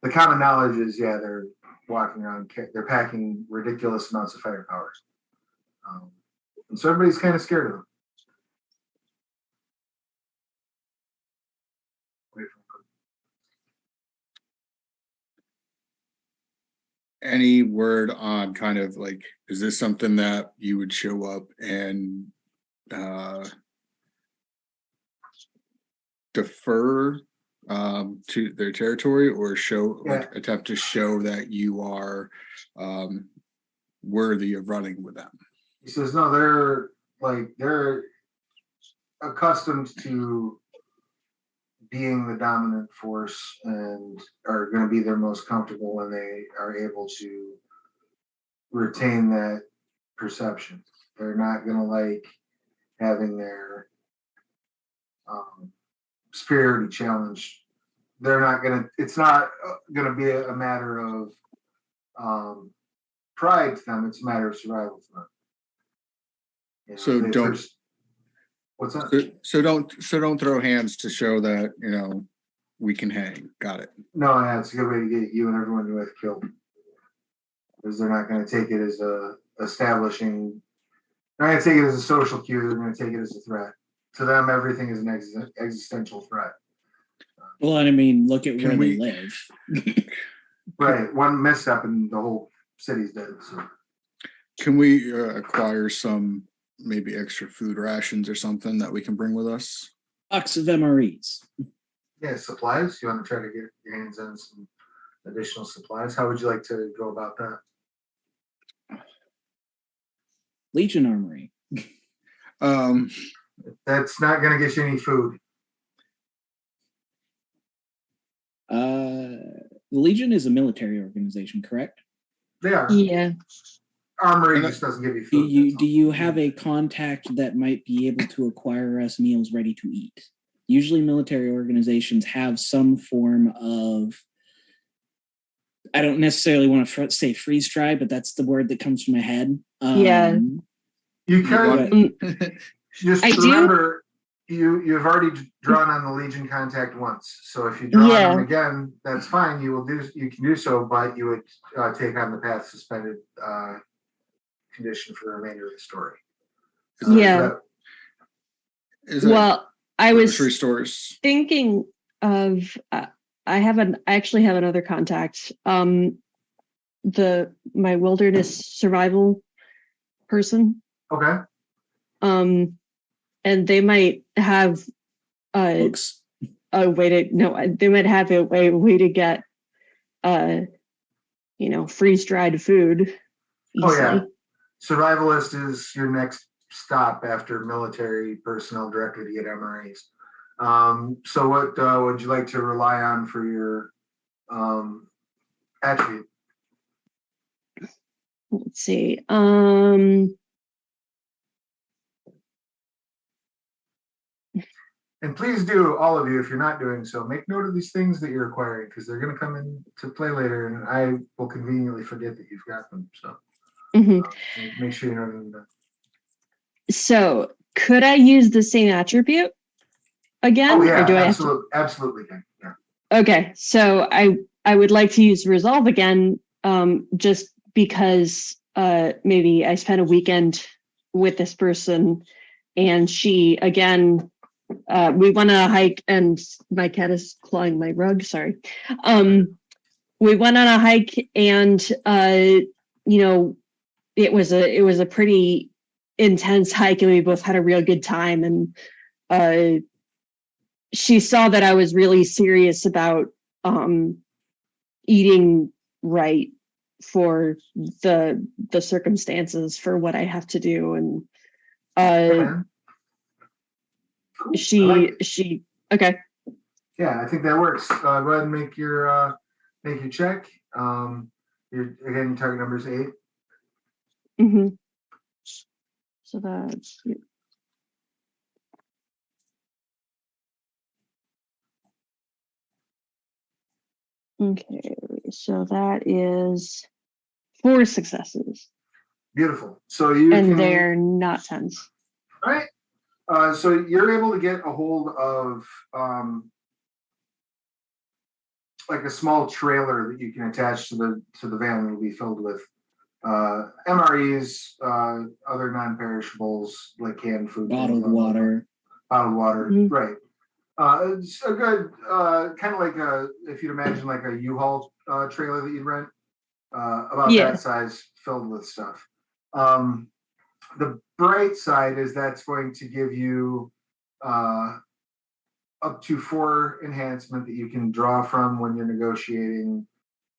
the common knowledge is, they're walking around, they're packing ridiculous amounts of firepower. And so everybody's kind of scared of them.
Any word on kind of like, is this something that you would show up and defer to their territory, or attempt to show that you are worthy of running with them?
He says, no, they're accustomed to being the dominant force and are going to be their most comfortable when they are able to retain that perception. They're not going to like having their superiority challenged. It's not going to be a matter of pride to them. It's a matter of survival for them.
So don't.
What's that?
So don't throw hands to show that we can hang. Got it.
No, it's a good way to get you and everyone you have killed, because they're not going to take it as establishing. They're not going to take it as a social cue. They're going to take it as a threat. To them, everything is an existential threat.
Well, and I mean, look at where they live.
Right, one misstep and the whole city's dead, so.
Can we acquire some maybe extra food rations or something that we can bring with us?
Box of MREs.
Yeah, supplies, you want to try to get your hands on some additional supplies? How would you like to go about that?
Legion Armory.
Um,
That's not gonna get you any food.
The Legion is a military organization, correct?
They are.
Yeah.
Armory
And
just doesn't give you
Do
food.
you
that's
do
all.
you have a contact that might be able to acquire us meals ready to eat? Usually military organizations have some form of, I don't necessarily want to say freeze dry, but that's the word that comes to my head.
Yeah.
You
What?
could just
I do-
remember you've already drawn on the Legion contact once. So if you draw on
Yeah.
them again, that's fine. You can do so, but you would take on the path suspended condition for the remainder of the story.
Yeah.
that-
is it
Well, I was
grocery stores?
thinking of I actually have another contact. My wilderness survival person.
okay.
And they might have
Books.
a way to they might have a way to get freeze dried food
Oh,
easily.
yeah. Survivalist is your next stop after military personnel directly to get MRAs. So what would you like to rely on for your attribute?
Let's see.
And please do, all of you, if you're not doing so, make note of these things that you're acquiring because they're going to come into play later, and I will conveniently forget that you've got them. So
Mhm.
make sure you know them.
So could I use the same attribute again?
Oh yeah,
or do I have to?
absolutely can. Yeah.
Okay, so I would like to use resolve again, just because maybe I spent a weekend with this person, and she again, we went on a hike, and my cat is clawing my rug. Sorry. We went on a hike, and it was a pretty intense hike, and we both had a real good time, and she saw that I was really serious about eating right for the circumstances for what I have to do, and
Cool.
she okay.
Yeah, I think that works. Go ahead and make your check. Your target number is 8.
Mm-hmm. So that's okay. So that is 4 successes,
Beautiful. So you
and
can,
they're not 10s.
all right. So you're able to get a hold of like a small trailer that you can attach to the van that will be filled with MREs, other non-perishables like canned food,
Bottled water.
Mhm.
right? It's a good kind of like if you'd imagine like a U-Haul trailer that you'd rent, about
Yeah.
that size, filled with stuff. The bright side is that's going to give you up to 4 enhancement that you can draw from when you're negotiating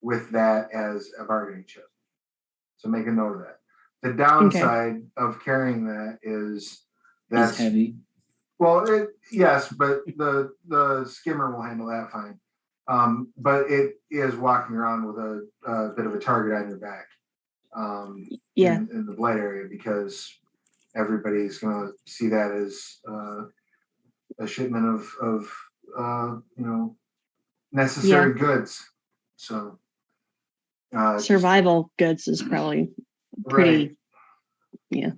with that as a bargaining chip. So make a note of that. The downside of carrying that is that's
It's heavy.
well, yes, but the skimmer will handle that fine. But it is walking around with a bit of a target on your back. In the blade area, because everybody's going to see that as a shipment of necessary goods. So
Survival goods is probably pretty.
right.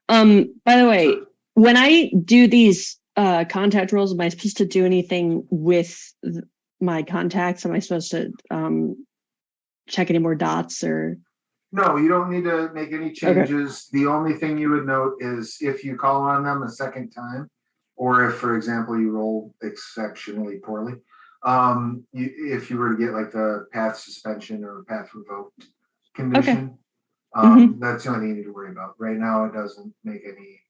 By the way, when I do these contact rolls, am I supposed to do anything with my contacts? Am I supposed to check any more dots or?
No, you don't need to make any changes. Okay. The only thing you would note is if you call on them a second time, or if, for example, you roll exceptionally poorly, If you were to get like the path suspension or path revoked condition, that's the only thing you need to worry about. Right now, it doesn't make any.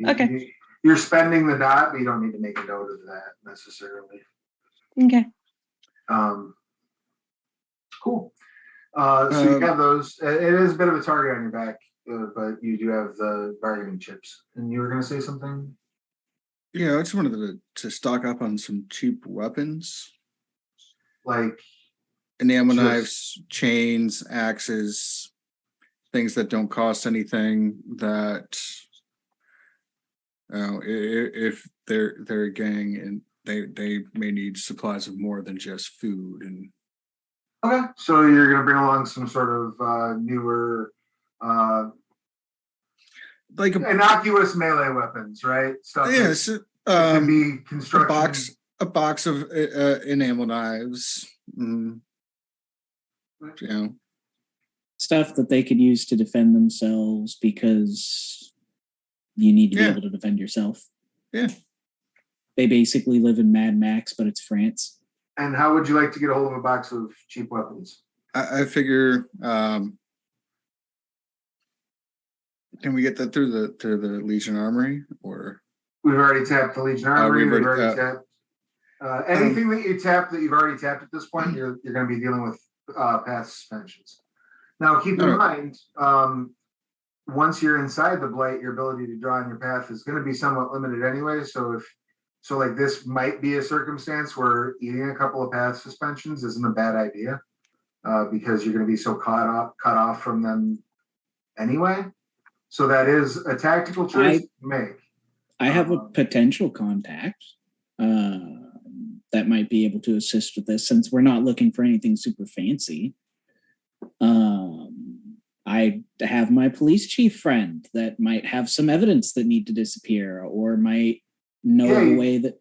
Okay.
You're spending the dot, but you don't need to make a note of that necessarily.
Okay.
Cool. So you have those. It is a bit of a target on your back, but you do have the bargaining chips. And you were going to say something?
Yeah, I just wanted to stock up on some cheap weapons.
Like
enamel knives, chains, axes, things that don't cost anything that if they're a gang and they may need supplies of more than just food. And
okay, so you're going to bring along some sort of newer
like
innocuous melee weapons, right? Stuff
yes,
can be construction.
a box of enamel knives.
Stuff that they could use to defend themselves because you need to be able to defend yourself.
Yeah.
They basically live in Mad Max, but it's France.
And how would you like to get a hold of a box of cheap weapons?
I figure can we get that through the Legion Armory, or
we've already tapped the Legion Armory. We've already tapped anything that you tap that you've already tapped at this point. You're going to be dealing with path suspensions. Now, keep in mind, once you're inside the blight, your ability to draw on your path is going to be somewhat limited anyway. So like this might be a circumstance where eating a couple of path suspensions isn't a bad idea because you're going to be so cut off from them anyway. So that is a tactical choice to make.
I have a potential contact that might be able to assist with this since we're not looking for anything super fancy. I have my police chief friend that might have some evidence that need to disappear or might know the way that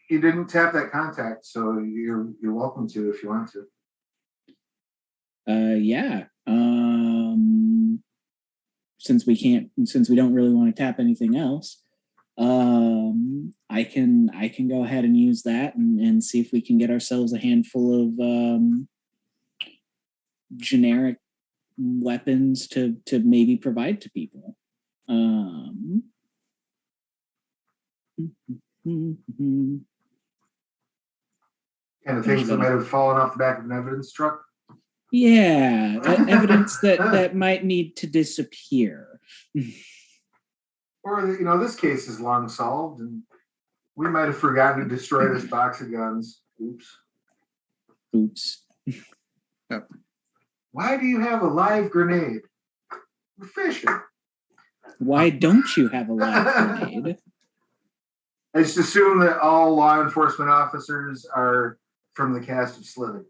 you didn't tap that contact, so you're welcome to if you want to.
Since we don't really want to tap anything else, I can go ahead and use that and see if we can get ourselves a handful of generic weapons to maybe provide to people.
And the things that might have fallen off the back of an evidence truck?
Yeah, evidence that might need to disappear.
Or, this case is long solved, and we might have forgotten to destroy this box of guns.
Oops.
Yep.
Why do you have a live grenade? We're fishing.
Why don't you have a live grenade?
I just assume that all law enforcement officers are from the cast of Slither.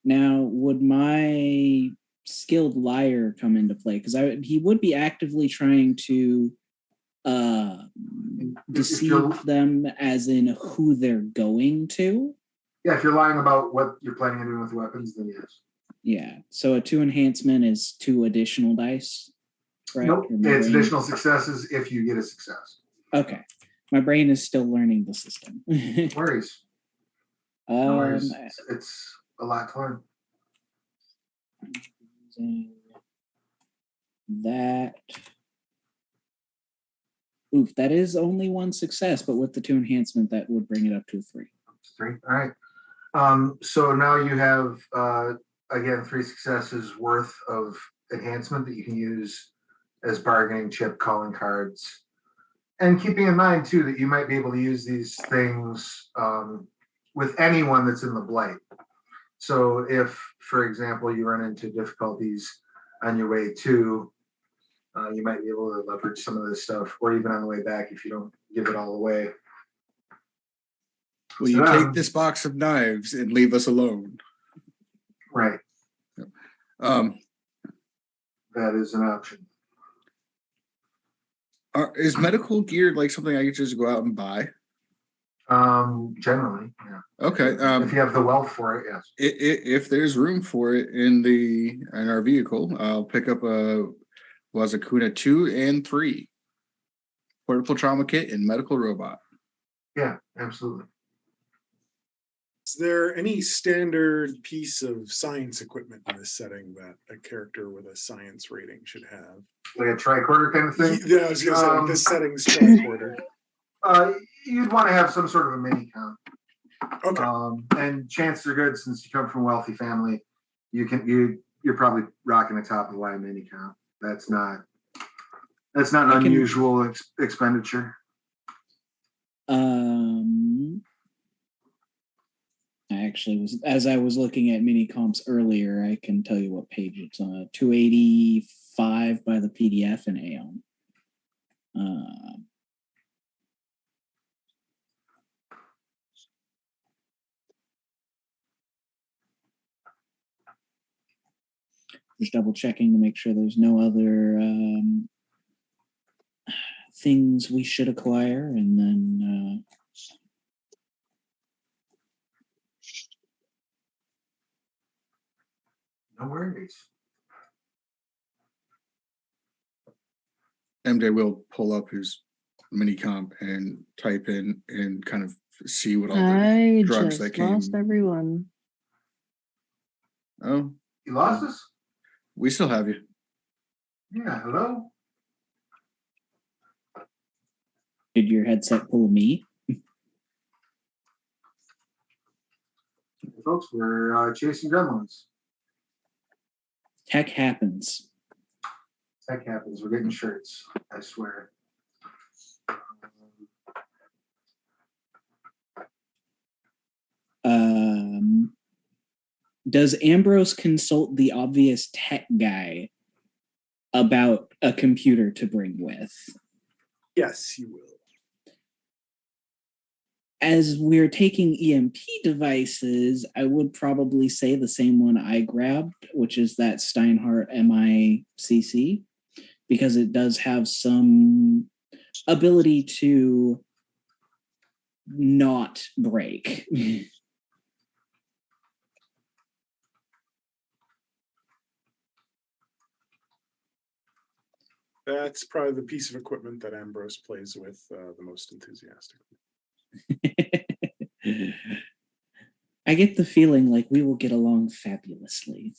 Now, would my skilled liar come into play? Because he would be actively trying to deceive them as in who they're going to.
Yeah, if you're lying about what you're planning on doing with the weapons, then yes.
Yeah, so a 2 enhancement is 2 additional dice. Right?
Nope, it's additional successes if you get a success.
Okay. My brain is still learning the system.
No worries. No worries. It's a lot to learn.
That is only 1 success, but with the 2 enhancement, that would bring it up to 3.
3. All right. So now you have again 3 successes worth of enhancement that you can use as bargaining chip, calling cards, and keeping in mind too that you might be able to use these things with anyone that's in the blight. So if, for example, you run into difficulties on your way to, you might be able to leverage some of this stuff, or even on the way back if you don't give it all away.
Will you take this box of knives and leave us alone?
Right. That is an option.
Is medical gear like something I could just go out and buy?
Generally, yeah.
Okay.
If you have the wealth for it, yes.
If there's room for it in our vehicle, I'll pick up a Wazakuna 2 and 3. portable trauma kit, and medical robot.
Yeah, absolutely.
Is there any standard piece of science equipment in this setting that a character with a science rating should have?
Like a tricorder kind of thing.
Yeah, I was gonna say like this setting's tricorder.
You'd want to have some sort of a mini count.
Okay.
And chances are good, since you come from a wealthy family, you're probably rocking the top of the line mini count. That's not an unusual expenditure.
I actually was, as I was looking at mini comps earlier, I can tell you what page it's on. 285 by the PDF and Aeon. Just double checking to make sure there's no other things we should acquire, and then
No worries.
MJ will pull up his mini comp and type in and kind of see what all the
I
drugs
just
that came.
lost everyone.
Oh,
You lost us?
we still have you.
Yeah, hello?
did your headset pull me?
Folks, we're chasing gremlins.
Tech happens.
Tech happens. We're getting shirts. I swear.
Does Ambrose consult the obvious tech guy about a computer to bring with?
Yes, he will.
As we're taking EMP devices, I would probably say the same one I grabbed, which is that Steinhardt MICC, because it does have some ability to not break.
That's probably the piece of equipment that Ambrose plays with the most enthusiastically.
I get the feeling like we will get along fabulously.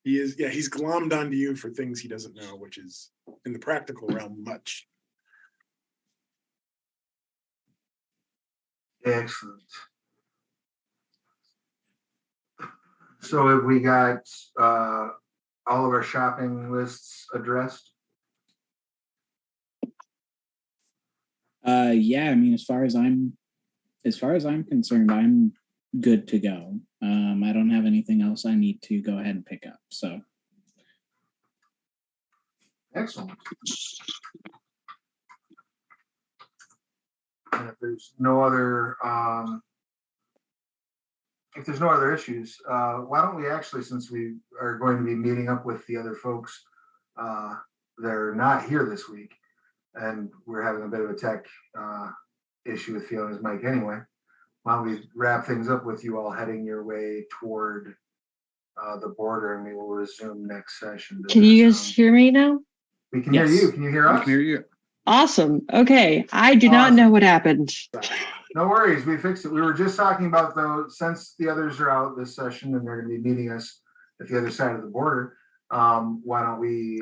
He is, yeah, he's glommed onto you for things he doesn't know, which is in the practical realm much.
Excellent. So have we got all of our shopping lists addressed?
Yeah, I mean, as far as I'm concerned, I'm good to go. I don't have anything else I need to go ahead and pick up. So
Excellent. And if there's no other issues, why don't we actually, since we are going to be meeting up with the other folks that are not here this week, and we're having a bit of a tech issue with Fiona's mic anyway, why don't we wrap things up with you all heading your way toward the border, and we will resume next session.
Can you guys hear me now?
We can hear
Yes.
you. Can you hear
I
us?
can hear you.
Awesome. Okay. I do not
Awesome.
know what happened.
No worries. We fixed it. We were just talking about, though, since the others are out this session and they're going to be meeting us at the other side of the border, why don't we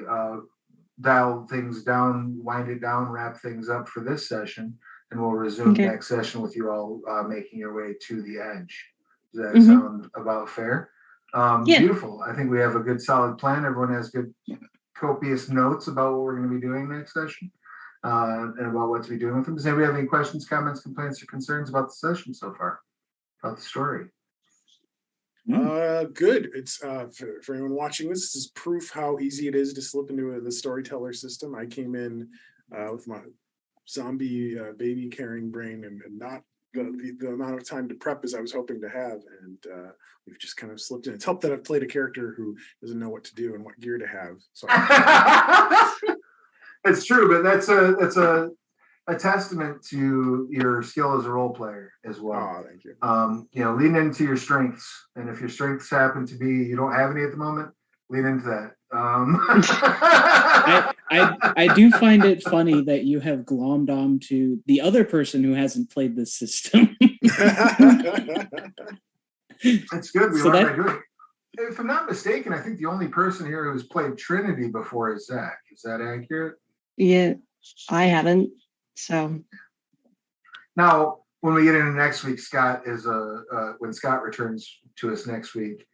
dial things down, wind it down, wrap things up for this session, and we'll resume next session with you all making your way to the edge. Does that sound about fair? Yeah. Beautiful. I think we have a good solid plan. Everyone has good copious notes about what we're going to be doing next session and about what to be doing with them. Does anybody have any questions, comments, complaints, or concerns about the session so far, about the story?
Good. It's for anyone watching this is proof how easy it is to slip into the storyteller system. I came in with my zombie baby carrying brain and not the amount of time to prep as I was hoping to have, and we've just kind of slipped in. It's helped that I've played a character who doesn't know what to do and what gear to have. So
it's true, but that's a testament to your skill as a role player as well.
Oh, thank you.
Lean into your strengths, and if your strengths happen to be you don't have any at the moment, lean into that.
I do find it funny that you have glommed on to the other person who hasn't played this system.
It's good. We
So
learn
that-
by doing it. If I'm not mistaken, I think the only person here who's played Trinity before is Zach. Is that accurate?
Yeah, I haven't. So
Now, when we get into next week, Scott is when Scott returns to us next week,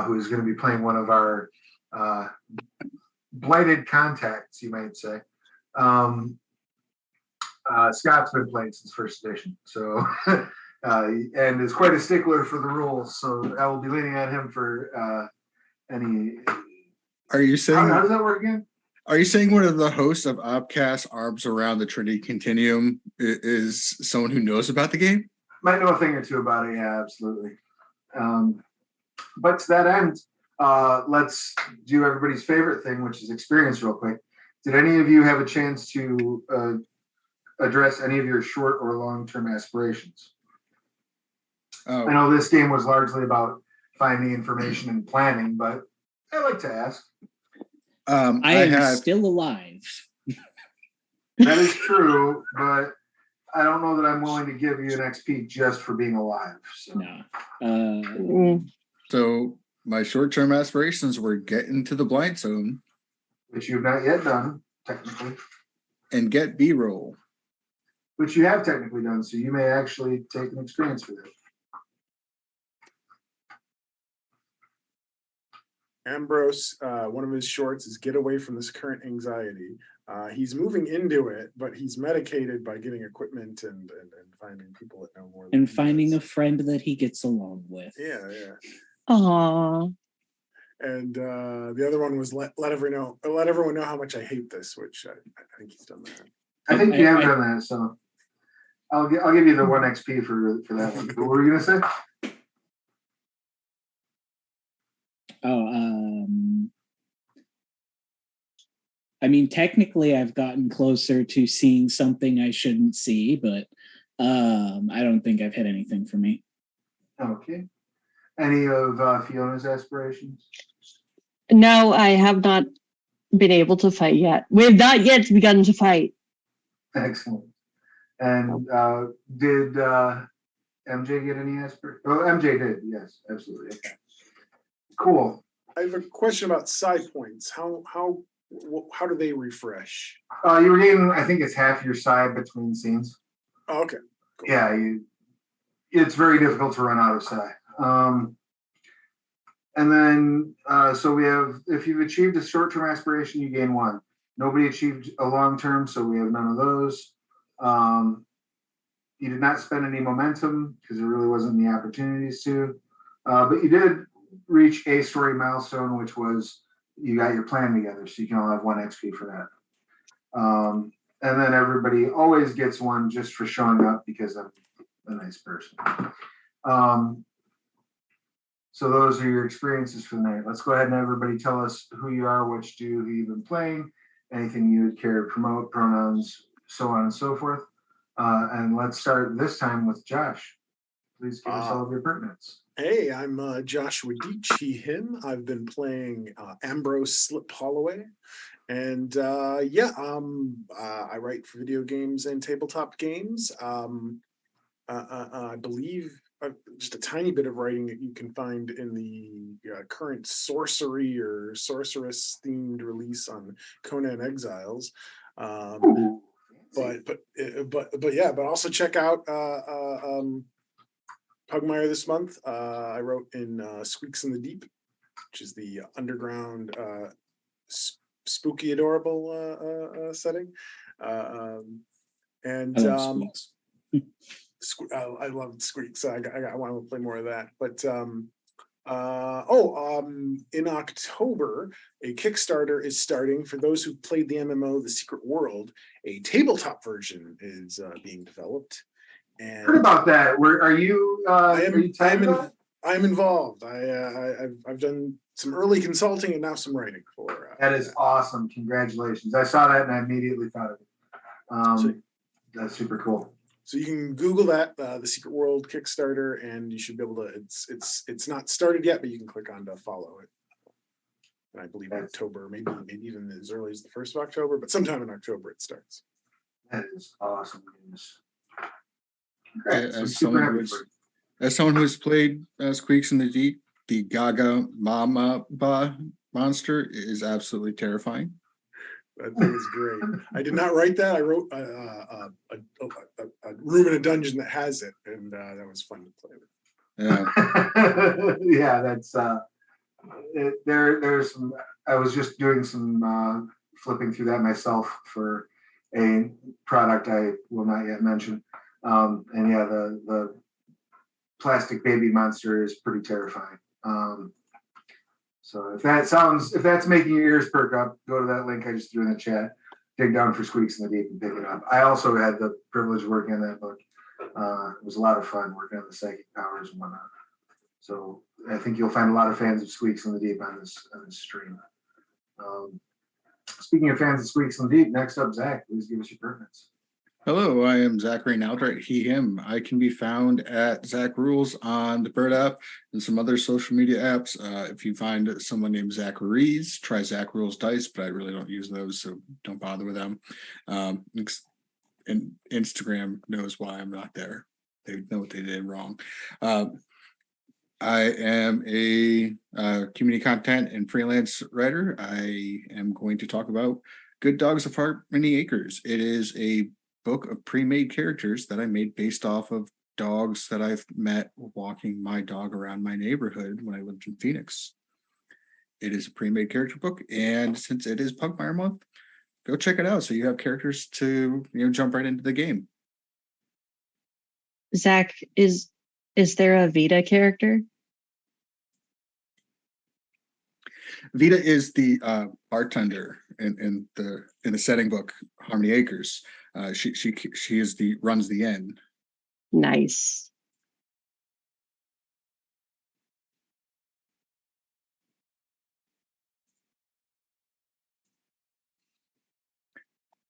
who's going to be playing one of our blighted contacts, you might say. Scott's been playing since first edition, so and is quite a stickler for the rules. So I will be leaning on him for any.
Are you saying?
How does that work again?
Are you saying one of the hosts of Opcast Arms Around the Trinity Continuum is someone who knows about the game?
Might know a thing or two about it. Yeah, absolutely. But to that end, let's do everybody's favorite thing, which is experience real quick. Did any of you have a chance to address any of your short or long-term aspirations? I know this game was largely about finding information and planning, but I like to ask.
I am still alive.
That is true, but I don't know that I'm willing to give you an XP just for being alive. So.
No.
So my short-term aspirations were get into the blind zone,
Which you've not yet done, technically.
and get B-roll.
Which you have technically done, so you may actually take an experience for that.
Ambrose, one of his shorts is get away from this current anxiety. He's moving into it, but he's medicated by getting equipment and finding people that know more.
And finding a friend that he gets along with.
Yeah.
Aww.
And the other one was let everyone know how much I hate this, which I think he's done that.
I think you have done that, so I'll give you the 1 XP for that one. What were you gonna say?
I mean, technically, I've gotten closer to seeing something I shouldn't see, but I don't think I've hit anything for me.
Okay. Any of Fiona's aspirations?
No, I have not been able to fight yet. We have not yet begun to fight.
Excellent. And did MJ get any aspirations? Oh, MJ did. Yes, absolutely. Okay. Cool.
I have a question about side points. How do they refresh?
You were getting, I think it's half your side between scenes.
Oh, okay.
Cool. Yeah, it's very difficult to run out of side. And then, so we have, if you've achieved a short-term aspiration, you gain 1. Nobody achieved a long-term, so we have none of those. You did not spend any momentum because there really wasn't any opportunities to, but you did reach a story milestone, which was you got your plan together, so you can all have 1 XP for that. And then everybody always gets 1 just for showing up because I'm a nice person. So those are your experiences for the night. Let's go ahead and everybody tell us who you are, what you do, who you've been playing, anything you would care to promote, pronouns, so on and so forth. And let's start this time with Josh. Please give us all of your pertinence.
Hey, I'm Joshua Deach, he, him. I've been playing Ambrose Slip Holloway. And I write for video games and tabletop games. I believe just a tiny bit of writing that you can find in the current sorcery or sorceress themed release on Conan Exiles. But also check out Pugmire this month. I wrote in Squeaks in the Deep, which is the underground spooky adorable setting. I love Squeaks. So I want to play more of that. But in October, a Kickstarter is starting for those who played the MMO The Secret World. A tabletop version is being developed. And
heard about that. Are you
I'm involved. I've done some early consulting and now some writing for.
That is awesome. Congratulations. I saw that and I immediately thought of it. That's super cool.
So you can Google that, the Secret World Kickstarter, and you should be able to. It's not started yet, but you can click on to follow it. And I believe in October, maybe even as early as the 1st of October, but sometime in October it starts.
That is awesome news.
Yeah,
Congrats. I'm
as
super
someone
happy
who's
for you.
as someone who's played Squeaks in the Deep, the Gaga Mama Ba monster is absolutely terrifying.
That thing is great. I did not write that. I wrote a room in a dungeon that has it, and that was fun to play with.
Yeah.
Yeah, that's there's some. I was just doing some flipping through that myself for a product I will not yet mention. And yeah, the plastic baby monster is pretty terrifying. So if that's making your ears perk up, go to that link I just threw in the chat, dig down for Squeaks in the Deep and pick it up. I also had the privilege of working on that book. It was a lot of fun working on the psychic powers and whatnot. So I think you'll find a lot of fans of Squeaks in the Deep on this stream. Speaking of fans of Squeaks in the Deep, next up, Zach, please give us your pertinence.
Hello, I am Zachary Naldright, he, him. I can be found at Zach Rules on the Bird app and some other social media apps. If you find someone named Zachary's, try Zach Rules Dice, but I really don't use those, so don't bother with them. And Instagram knows why I'm not there. They know what they did wrong. I am a community content and freelance writer. I am going to talk about Good Dogs of Harmony Acres. It is a book of pre-made characters that I made based off of dogs that I've met walking my dog around my neighborhood when I lived in Phoenix. It is a pre-made character book, and since it is Pugmire Month, go check it out so you have characters to jump right into the game.
Zach, is there a Vita character?
Vita is the bartender in the setting book Harmony Acres. She is runs the inn.
Nice.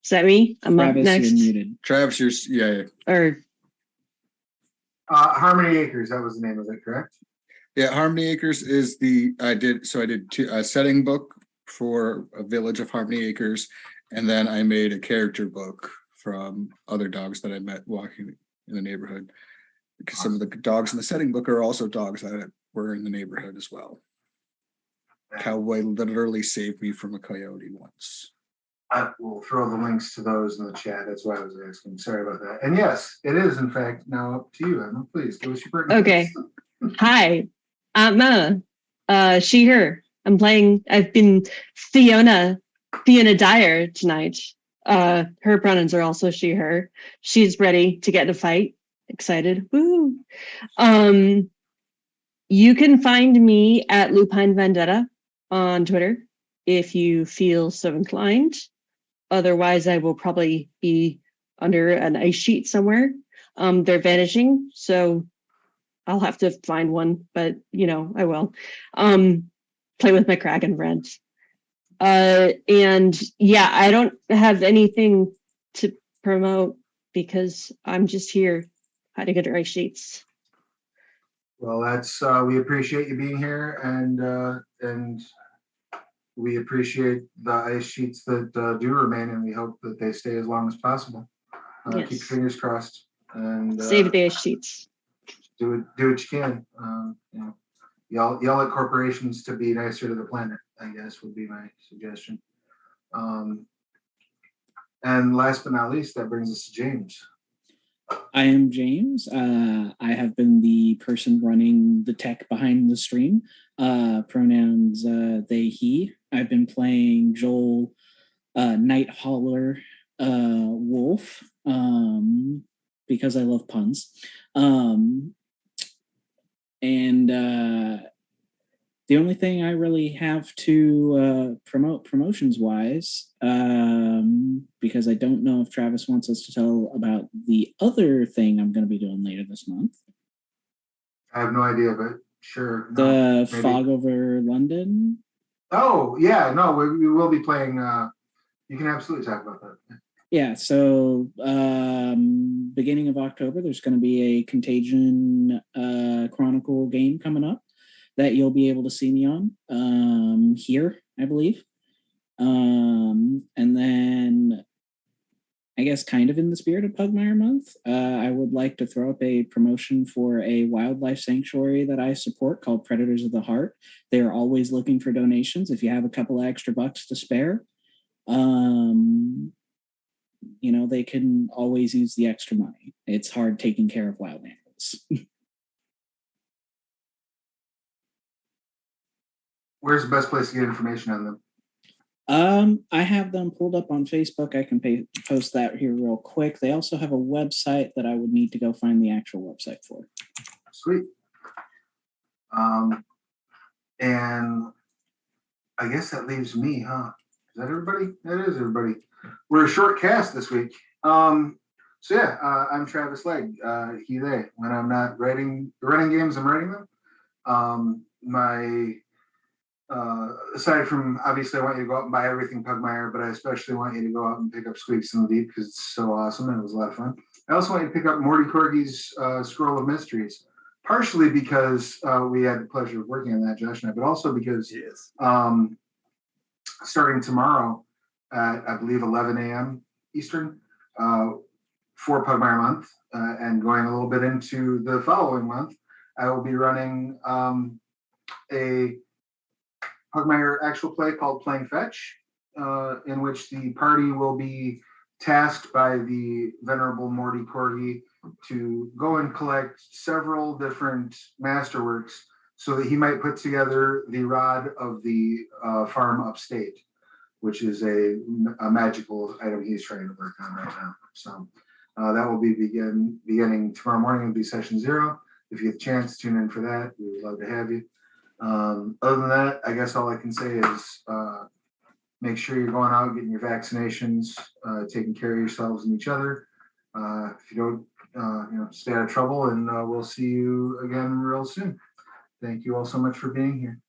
Is that me? I'm
Travis,
up next.
you're muted.
Travis, yeah.
Or
Harmony Acres, that was the name of it, correct?
Yeah, Harmony Acres is I did a setting book for a village of Harmony Acres, and then I made a character book from other dogs that I met walking in the neighborhood. Because some of the dogs in the setting book are also dogs that were in the neighborhood as well. Cowboy literally saved me from a coyote once.
I will throw the links to those in the chat. That's why I was asking. Sorry about that. And yes, it is in fact now up to you, Emma. Please give us your pertinence.
okay. Hi, I'm Emma. She, her. I've been Fiona Dyer tonight. Her pronouns are also she, her. She's ready to get in a fight. Excited. Woo. You can find me at Lupine Vendetta on Twitter if you feel so inclined. Otherwise, I will probably be under an ice sheet somewhere. They're vanishing, so I'll have to find one, but I will. Play with my Kraken friends. And yeah, I don't have anything to promote because I'm just here hiding under ice sheets.
Well, that's we appreciate you being here, and we appreciate the ice sheets that do remain, and we hope that they stay as long as possible.
Yes.
Keep your fingers crossed and
Save the ice sheets.
do what you can. Yell at corporations to be nicer to the planet, I guess would be my suggestion. And last but not least, that brings us to James.
I am James. I have been the person running the tech behind the stream. Pronouns they, he. I've been playing Joel Night Hauler Wolf because I love puns. And the only thing I really have to promote promotions-wise, because I don't know if Travis wants us to tell about the other thing I'm going to be doing later this month.
I have no idea, but sure.
The
maybe.
Fog Over London.
Oh, yeah, no, we will be playing. You can absolutely talk about that.
Yeah, so beginning of October, there's going to be a Contagion Chronicle game coming up. that you'll be able to see me on here, I believe. And then I guess kind of in the spirit of Pugmire Month, I would like to throw up a promotion for a wildlife sanctuary that I support called Predators of the Heart. They're always looking for donations. If you have a couple of extra bucks to spare, they can always use the extra money. It's hard taking care of wild animals.
Where's the best place to get information on them?
I have them pulled up on Facebook. I can post that here real quick. They also have a website that I would need to go find the actual website for.
Sweet. And I guess that leaves me, huh? Is that everybody? That is everybody. We're a short cast this week. I'm Travis Legge. He, they. When I'm not running games, I'm writing them. Aside from, obviously, I want you to go out and buy everything Pugmire, but I especially want you to go out and pick up Squeaks in the Deep because it's so awesome and it was a lot of fun. I also want you to pick up Morty Corgi's Scroll of Mysteries, partially because we had the pleasure of working on that, Josh and I, but also because starting tomorrow at, I believe, 11 a.m. Eastern for Pugmire Month and going a little bit into the following month, I will be running a Pugmire actual play called Playing Fetch, in which the party will be tasked by the venerable Morty Corgi to go and collect several different masterworks so that he might put together the rod of the farm upstate, which is a magical item he's trying to work on right now. So that will be beginning tomorrow morning. Will be session 0. If you get a chance, tune in for that. We would love to have you. Other than that, I guess all I can say is make sure you're going out, getting your vaccinations, taking care of yourselves and each other. If you don't, stay out of trouble, and we'll see you again real soon. Thank you all so much for being here.